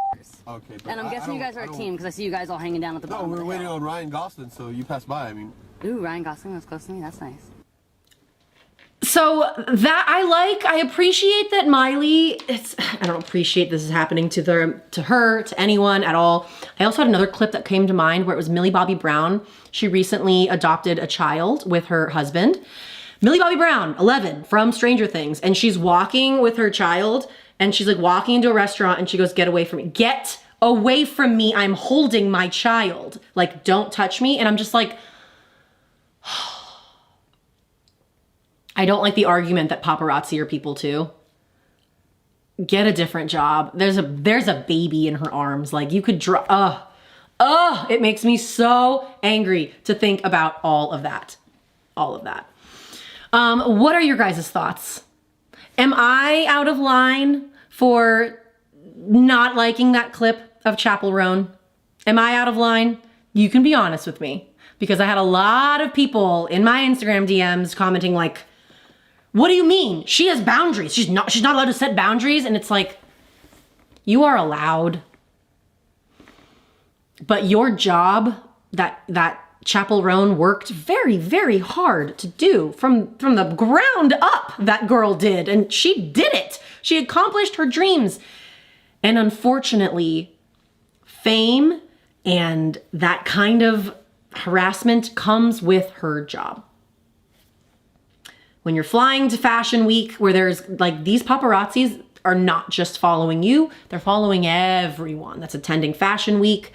Okay, but And I'm guessing you guys are a team because I see you guys all hanging down at the No, bottom. we're waiting on Ryan Gosling, so you passed by. I mean. Ooh, Ryan Gosling was close to me. That's nice. So that I appreciate that Miley, I don't appreciate this is happening to her, to anyone at all. I also had another clip that came to mind where it was Millie Bobby Brown. She recently adopted a child with her husband. Millie Bobby Brown, 11, from Stranger Things. And she's walking with her child and she's like walking into a restaurant and she goes, "Get away from me. Get away from me. I'm holding my child. Like, don't touch me." And I'm just like, I don't like the argument that paparazzi are people too. Get a different job. There's a baby in her arms. Like you could it makes me so angry to think about all of that. What are your guys' thoughts? Am I out of line for not liking that clip of Chappell Roan? Am I out of line? You can be honest with me, because I had a lot of people in my Instagram DMs commenting like, what do you mean? She has boundaries. She's not allowed to set boundaries. And it's like, you are allowed. But your job that Chappell Roan worked very, very hard to do from the ground up, that girl did. And she did it. She accomplished her dreams. And unfortunately, fame and that kind of harassment comes with her job. When you're flying to Fashion Week, where there's like, these paparazzis are not just following you, they're following everyone that's attending Fashion Week.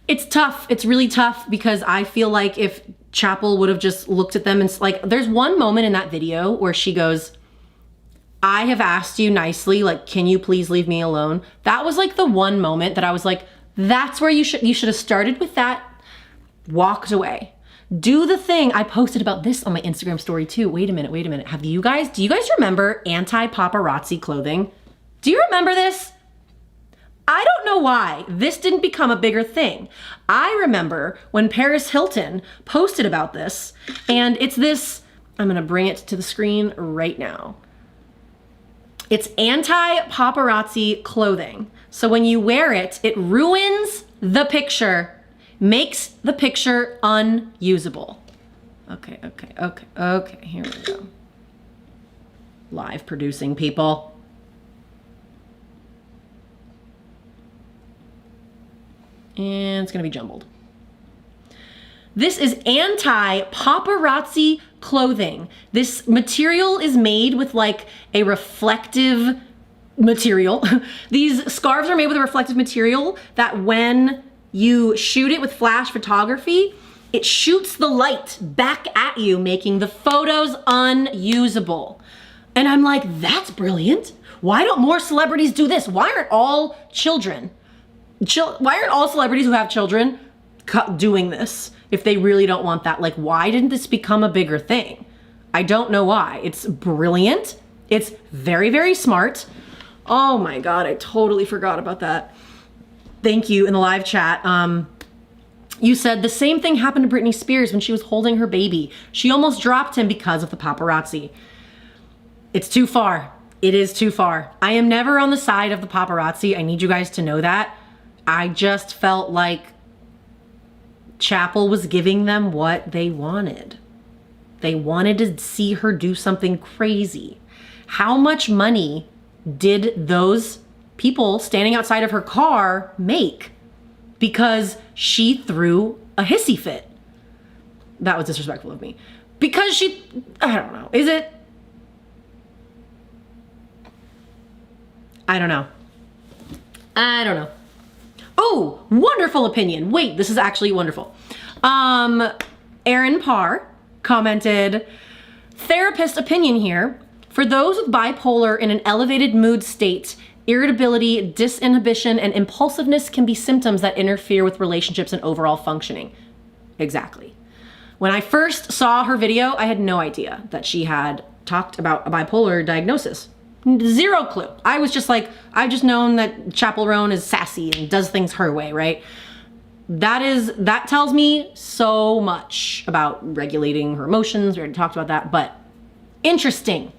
It's tough. It's really tough, because I feel like if Chappell would have just looked at them and like, there's one moment in that video where she goes, I have asked you nicely, like, can you please leave me alone? That was like the one moment that I was like, that's where you should have started with that, walked away. Do the thing. I posted about this on my Instagram story too. Wait a minute. Do you guys remember anti-paparazzi clothing? Do you remember this? I don't know why this didn't become a bigger thing. I remember when Paris Hilton posted about this, and it's this, I'm gonna bring it to the screen right now. It's anti-paparazzi clothing. So when you wear it, it ruins the picture, makes the picture unusable. Okay, here we go. Live producing people. And it's gonna be jumbled. This is anti-paparazzi clothing. This material is made with like a reflective material. These scarves are made with a reflective material that when you shoot it with flash photography, it shoots the light back at you, making the photos unusable. And I'm like, that's brilliant. Why don't more celebrities do this? Why aren't all celebrities who have children doing this if they really don't want that? Like, why didn't this become a bigger thing? I don't know why. It's brilliant. It's very, very smart. Oh my God, I totally forgot about that. Thank you in the live chat. You said the same thing happened to Britney Spears when she was holding her baby. She almost dropped him because of the paparazzi. It's too far. It is too far. I am never on the side of the paparazzi. I need you guys to know that. I just felt like Chappell was giving them what they wanted. They wanted to see her do something crazy. How much money did those people standing outside of her car make because she threw a hissy fit? That was disrespectful of me. Because she, I don't know. Is it? I don't know. Oh, wonderful opinion. Wait, this is actually wonderful. Aaron Parr commented, therapist opinion here. For those with bipolar in an elevated mood state, irritability, disinhibition, and impulsiveness can be symptoms that interfere with relationships and overall functioning. Exactly. When I first saw her video, I had no idea that she had talked about a bipolar diagnosis. Zero clue. I was just like, I've just known that Chappell Roan is sassy and does things her way, right? That tells me so much about regulating her emotions. We already talked about that, but interesting.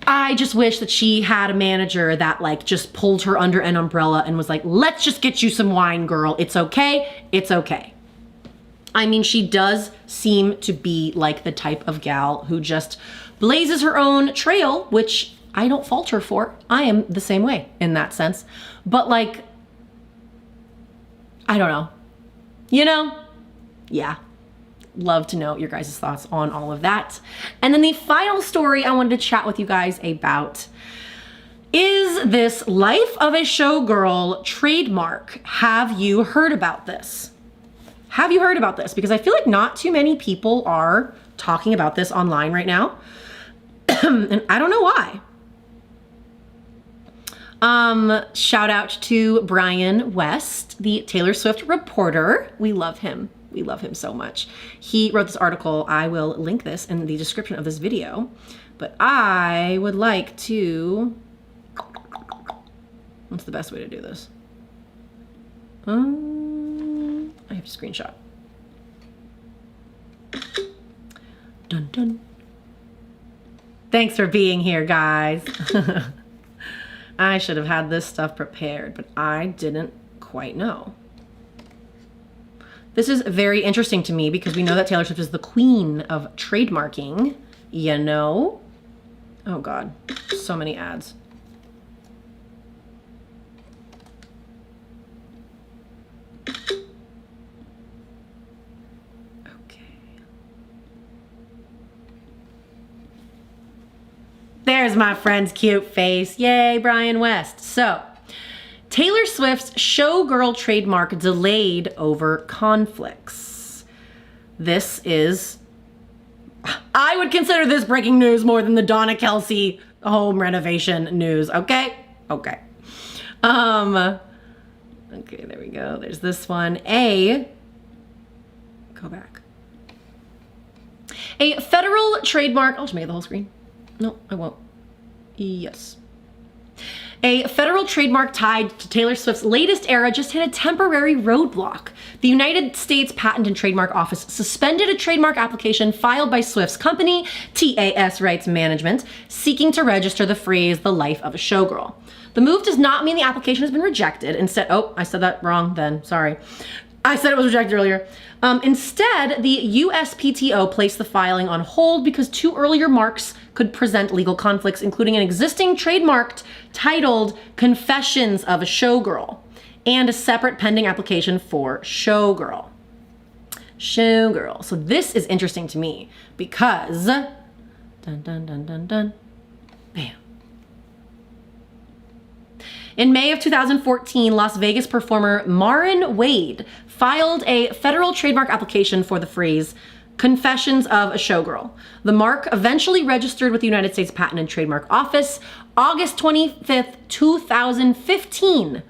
I just wish that she had a manager that like just pulled her under an umbrella and was like, let's just get you some wine, girl. It's okay. It's okay. I mean, she does seem to be like the type of gal who just blazes her own trail, which I don't fault her for. I am the same way in that sense. But like, I don't know. You know? Yeah. Love to know your guys' thoughts on all of that. And then the final story I wanted to chat with you guys about is this Life of a Showgirl trademark. Have you heard about this? Have you heard about this? Because I feel like not too many people are talking about this online right now. And I don't know why. Shout out to Brian West, the Taylor Swift reporter. We love him. We love him so much. He wrote this article. I will link this in the description of this video, but I would like to, what's the best way to do this? I I have a screenshot. Dun dun. Thanks for being here, guys. I should have had this stuff prepared, but I didn't quite know. This is very interesting to me because we know that Taylor Swift is the queen of trademarking, you know? Oh God, so many ads. There's my friend's cute face. Yay, Brian West. So, Taylor Swift's Showgirl trademark delayed over conflicts. This is, I would consider this breaking news more than the Donna Kelce home renovation news, okay? Okay. Okay, there we go. There's this one. Go back. A federal trademark, I'll just make it the whole screen. No, I won't. Yes. A federal trademark tied to Taylor Swift's latest era just hit a temporary roadblock. The United States Patent and Trademark Office suspended a trademark application filed by Swift's company, TAS Rights Management, seeking to register the phrase, the life of a showgirl. The move does not mean the application has been rejected. Instead, oh, I said that wrong then, sorry. I said it was rejected earlier. Instead, the USPTO placed the filing on hold because two earlier marks could present legal conflicts, including an existing trademark titled Confessions of a Showgirl and a separate pending application for Showgirl. Showgirl. So this is interesting to me because, dun dun dun dun dun, bam. In May of 2014, Las Vegas performer Marin Wade filed a federal trademark application for the phrase Confessions of a Showgirl. The mark eventually registered with the United States Patent and Trademark Office August 25th, 2015,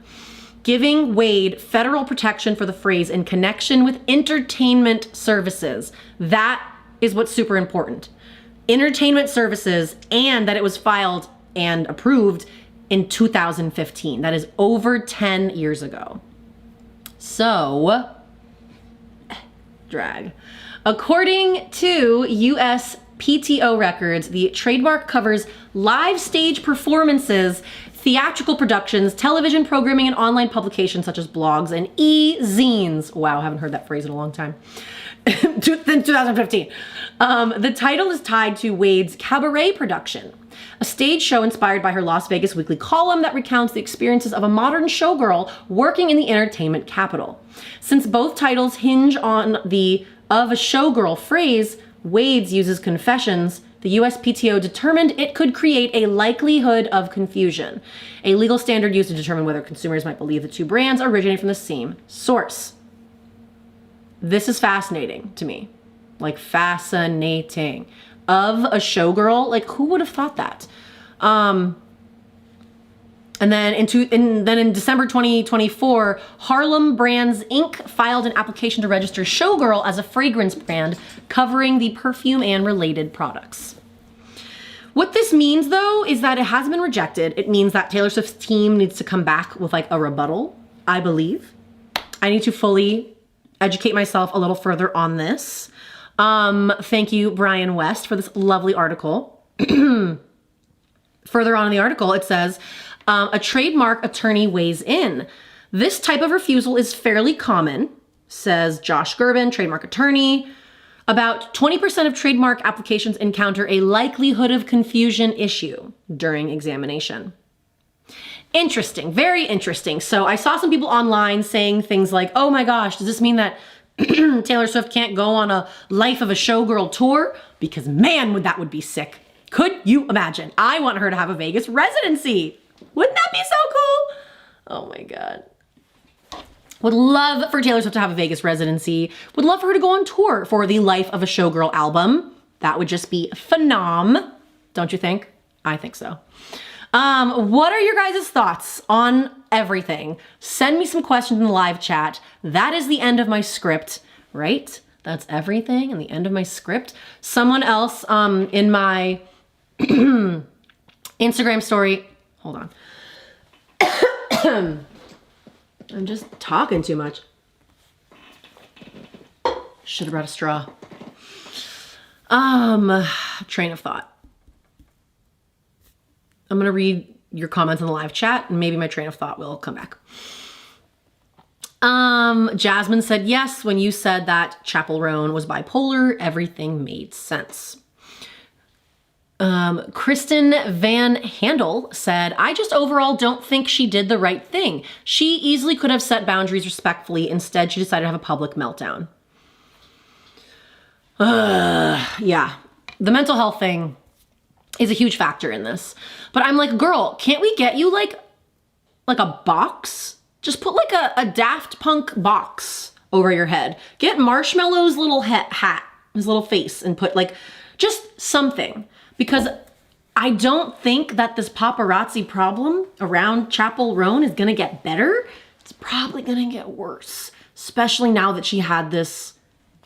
giving Wade federal protection for the phrase in connection with entertainment services. That is what's super important. Entertainment services, and that it was filed and approved in 2015. That is over 10 years ago. So, drag. According to USPTO records, the trademark covers live stage performances, theatrical productions, television programming, and online publications such as blogs and e-zines. Wow, I haven't heard that phrase in a long time. In 2015. The title is tied to Wade's cabaret production, a stage show inspired by her Las Vegas weekly column that recounts the experiences of a modern showgirl working in the entertainment capital. Since both titles hinge on the of a showgirl phrase, Wade's uses Confessions, the USPTO determined it could create a likelihood of confusion, a legal standard used to determine whether consumers might believe the two brands originate from the same source. This is fascinating to me. Like, fascinating. Of a showgirl, like, who would have thought that? And then in December 2024, Harlem Brands Inc. filed an application to register Showgirl as a fragrance brand covering the perfume and related products. What this means, though, is that it has been rejected. It means that Taylor Swift's team needs to come back with like a rebuttal, I believe. I need to fully educate myself a little further on this. Thank you, Brian West, for this lovely article. Further on in the article, it says, a trademark attorney weighs in. This type of refusal is fairly common, says Josh Gerben, trademark attorney. About 20% of trademark applications encounter a likelihood of confusion issue during examination. Interesting, very interesting. So I saw some people online saying things like, oh my gosh, does this mean that Taylor Swift can't go on a Life of a Showgirl tour? Because man, that would be sick. Could you imagine? I want her to have a Vegas residency. Wouldn't that be so cool? Oh my God. Would love for Taylor Swift to have a Vegas residency. Would love for her to go on tour for the Life of a Showgirl album. That would just be phenom. Don't you think? I think so. What are your guys' thoughts on everything? Send me some questions in the live chat. That is the end of my script, right? That's everything and the end of my script. Someone else in my Instagram story, hold on. I'm just talking too much. Should have brought a straw. Train of thought. I'm gonna read your comments in the live chat and maybe my train of thought will come back. Jasmine said, yes, when you said that Chappell Roan was bipolar, everything made sense. Kristen Van Handel said, I just overall don't think she did the right thing. She easily could have set boundaries respectfully. Instead, she decided to have a public meltdown. Yeah, the mental health thing is a huge factor in this. But I'm like, girl, can't we get you like a box? Just put like a Daft Punk box over your head. Get Marshmallow's little hat, his little face, and put like just something. Because I don't think that this paparazzi problem around Chappell Roan is gonna get better. It's probably gonna get worse, especially now that she had this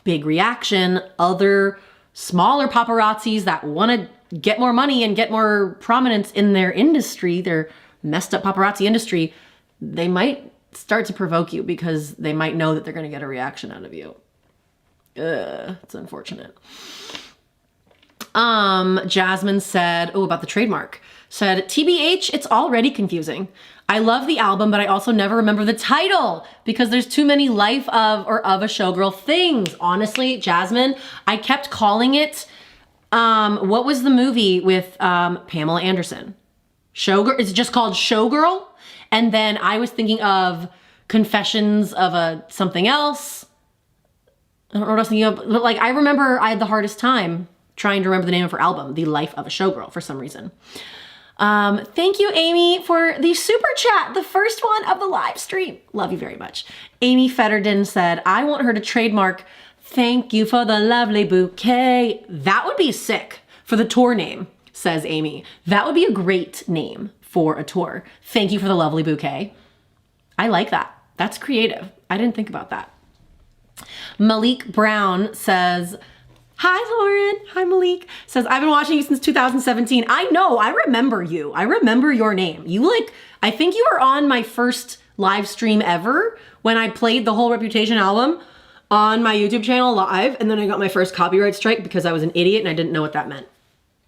big reaction. Other smaller paparazzis that wanna get more money and get more prominence in their industry, their messed up paparazzi industry, they might start to provoke you because they might know that they're gonna get a reaction out of you. It's unfortunate. Jasmine said, oh, about the trademark, said, TBH, it's already confusing. I love the album, but I also never remember the title because there's too many life of or of a showgirl things. Honestly, Jasmine, I kept calling it, what was the movie with Pamela Anderson? Showgirl, it's just called Showgirl. And then I was thinking of Confessions of a something else. I don't know what I was thinking of, but like, I remember I had the hardest time trying to remember the name of her album, The Life of a Showgirl, for some reason. Thank you, Amy, for the super chat, the first one of the live stream. Love you very much. Amy Fetterden said, I want her to trademark, thank you for the lovely bouquet. That would be sick for the tour name, says Amy. That would be a great name for a tour. Thank you for the lovely bouquet. I like that. That's creative. I didn't think about that. Malik Brown says, hi, Lauren. Hi, Malik. Says, I've been watching you since 2017. I know, I remember you. I remember your name. I think you were on my first live stream ever when I played the whole Reputation album on my YouTube channel live. And then I got my first copyright strike because I was an idiot and I didn't know what that meant.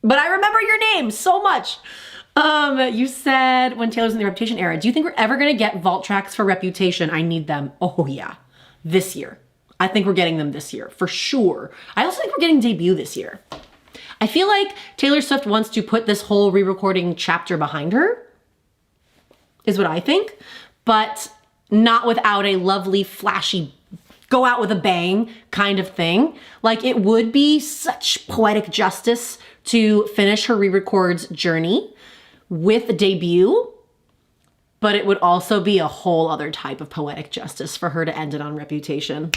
But I remember your name so much. You said when Taylor's in the Reputation era, do you think we're ever gonna get vault tracks for Reputation? I need them. Oh yeah, this year. I think we're getting them this year, for sure. I also think we're getting Debut this year. I feel like Taylor Swift wants to put this whole re-recording chapter behind her, is what I think, but not without a lovely, flashy, go out with a bang kind of thing. Like, it would be such poetic justice to finish her re-records journey with Debut, but it would also be a whole other type of poetic justice for her to end it on Reputation.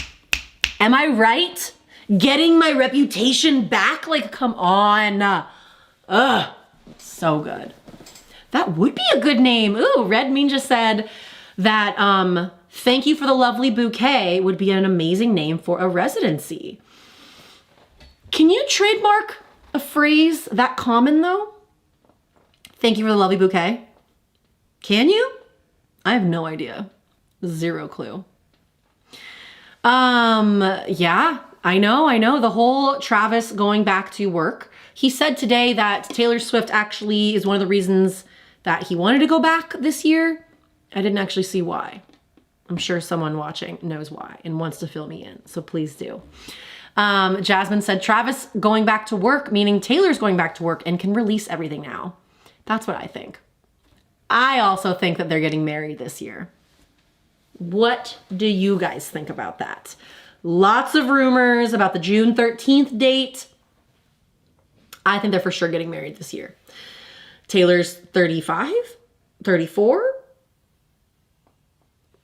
Am I right? Getting my reputation back? Like, come on. Ugh, so good. That would be a good name. Ooh, Red Mean just said that thank you for the lovely bouquet would be an amazing name for a residency. Can you trademark a phrase that common though? Thank you for the lovely bouquet. Can you? I have no idea. Zero clue. Yeah, I know. The whole Travis going back to work. He said today that Taylor Swift actually is one of the reasons that he wanted to go back this year. I didn't actually see why. I'm sure someone watching knows why and wants to fill me in, so please do. Jasmine said Travis going back to work, meaning Taylor's going back to work and can release everything now. That's what I think. I also think that they're getting married this year. What do you guys think about that? Lots of rumors about the June 13th date. I think they're for sure getting married this year. Taylor's 35, 34.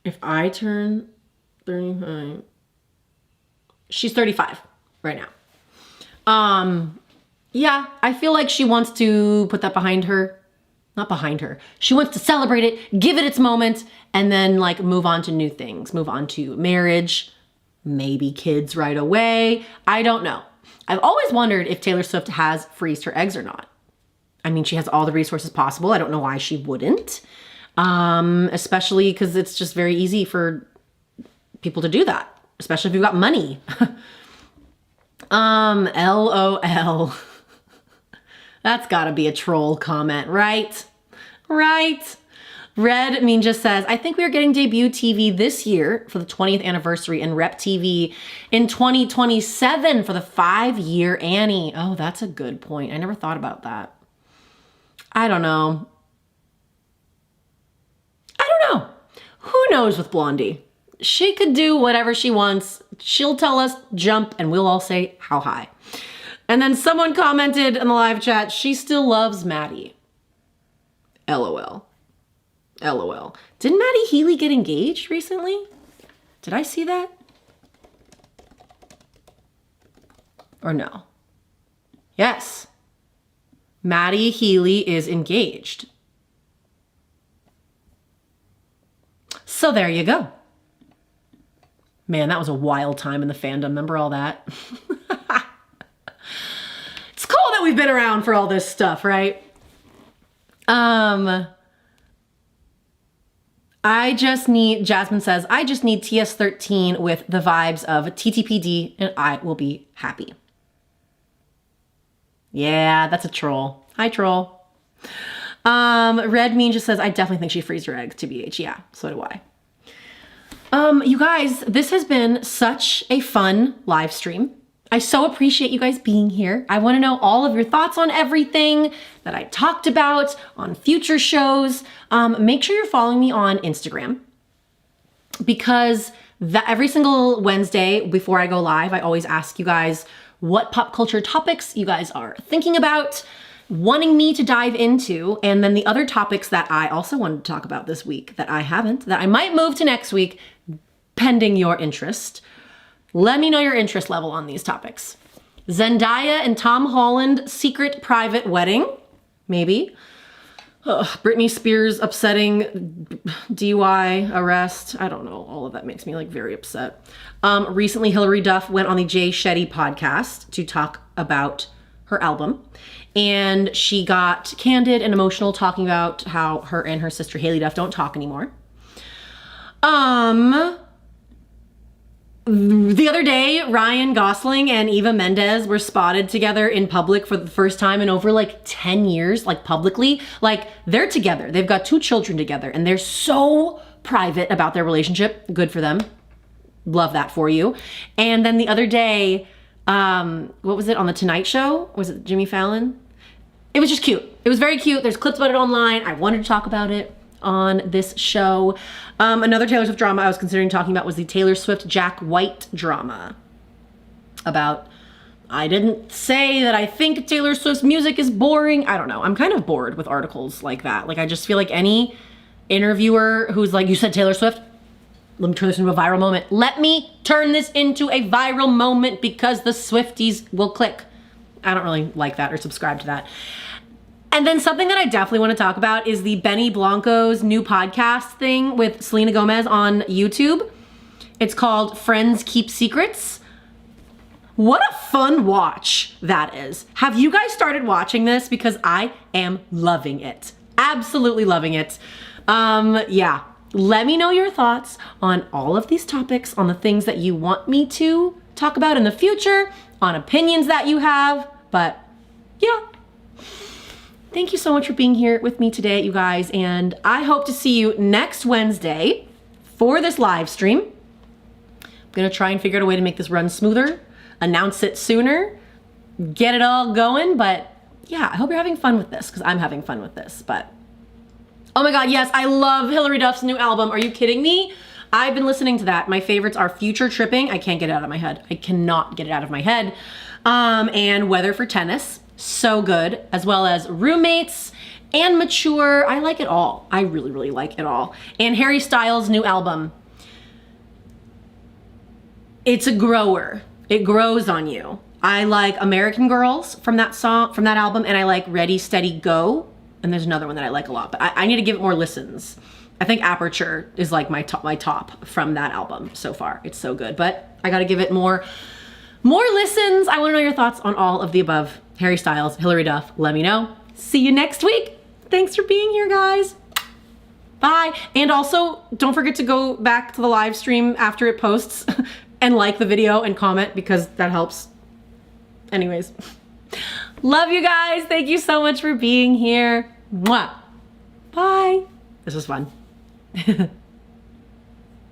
If I turn 35, she's 35 right now. Yeah, I feel like she wants to put that behind her. Not behind her. She wants to celebrate it, give it its moment, and then like move on to new things, move on to marriage, maybe kids right away. I don't know. I've always wondered if Taylor Swift has freezed her eggs or not. I mean, she has all the resources possible. I don't know why she wouldn't, especially because it's just very easy for people to do that, especially if you've got money. LOL. That's gotta be a troll comment, right? Right? Red Mean just says, I think we are getting debut TV this year for the 20th anniversary and Rep TV in 2027 for the 5-year Annie. Oh, that's a good point. I never thought about that. I don't know. Who knows with Blondie? She could do whatever she wants. She'll tell us jump and we'll all say how high. And then someone commented in the live chat, she still loves Maddie. LOL. LOL. Didn't Maddie Healy get engaged recently? Did I see that? Or no? Yes. Maddie Healy is engaged. So there you go. Man, that was a wild time in the fandom. Remember all that? It's cool that we've been around for all this stuff, right? Jasmine says, I just need TS13 with the vibes of TTPD and I will be happy. Yeah, that's a troll. Hi, troll. Red Mean just says, I definitely think she frees her eggs, TBH. Yeah, so do I. You guys, this has been such a fun live stream. I so appreciate you guys being here. I want to know all of your thoughts on everything that I talked about on future shows. Make sure you're following me on Instagram because every single Wednesday before I go live, I always ask you guys what pop culture topics you guys are thinking about, wanting me to dive into, and then the other topics that I also wanted to talk about this week that I haven't, that I might move to next week, pending your interest. Let me know your interest level on these topics. Zendaya and Tom Holland secret private wedding, maybe. Britney Spears upsetting DUI arrest. I don't know. All of that makes me like very upset. Recently, Hilary Duff went on the Jay Shetty podcast to talk about her album. And she got candid and emotional talking about how her and her sister Haley Duff don't talk anymore. The other day, Ryan Gosling and Eva Mendes were spotted together in public for the first time in over like 10 years, like publicly. Like they're together. They've got 2 children together and they're so private about their relationship. Good for them. Love that for you. And then the other day, what was it on the Tonight Show? Was it Jimmy Fallon? It was just cute. It was very cute. There's clips about it online. I wanted to talk about it on this show. Another Taylor Swift drama I was considering talking about was the Taylor Swift Jack White drama. I didn't say that I think Taylor Swift's music is boring. I don't know. I'm kind of bored with articles like that. Like I just feel like any interviewer who's like, you said Taylor Swift? Let me turn this into a viral moment. Let me turn this into a viral moment because the Swifties will click. I don't really like that or subscribe to that. And then something that I definitely want to talk about is the Benny Blanco's new podcast thing with Selena Gomez on YouTube. It's called Friends Keep Secrets. What a fun watch that is. Have you guys started watching this? Because I am loving it. Absolutely loving it. Yeah. Let me know your thoughts on all of these topics, on the things that you want me to talk about in the future, on opinions that you have. But yeah. Thank you so much for being here with me today, you guys. And I hope to see you next Wednesday for this live stream. I'm gonna try and figure out a way to make this run smoother, announce it sooner, get it all going. But yeah, I hope you're having fun with this because I'm having fun with this. But oh my God, yes, I love Hilary Duff's new album. Are you kidding me? I've been listening to that. My favorites are Future Tripping. I can't get it out of my head. I cannot get it out of my head. And Weather for Tennis. So good. As well as Roommates and Mature. I like it all. I really, really like it all. And Harry Styles' new album. It's a grower. It grows on you. I like American Girls from that album, and I like Ready, Steady, Go. And there's another one that I like a lot, but I need to give it more listens. I think Aperture is like my top from that album so far. It's so good, but I gotta give it more listens. I wanna know your thoughts on all of the above. Harry Styles, Hilary Duff, let me know. See you next week. Thanks for being here, guys. Bye. And also, don't forget to go back to the live stream after it posts and like the video and comment because that helps Anyways, love you guys. Thank you so much for being here. Mwah. Bye. This was fun.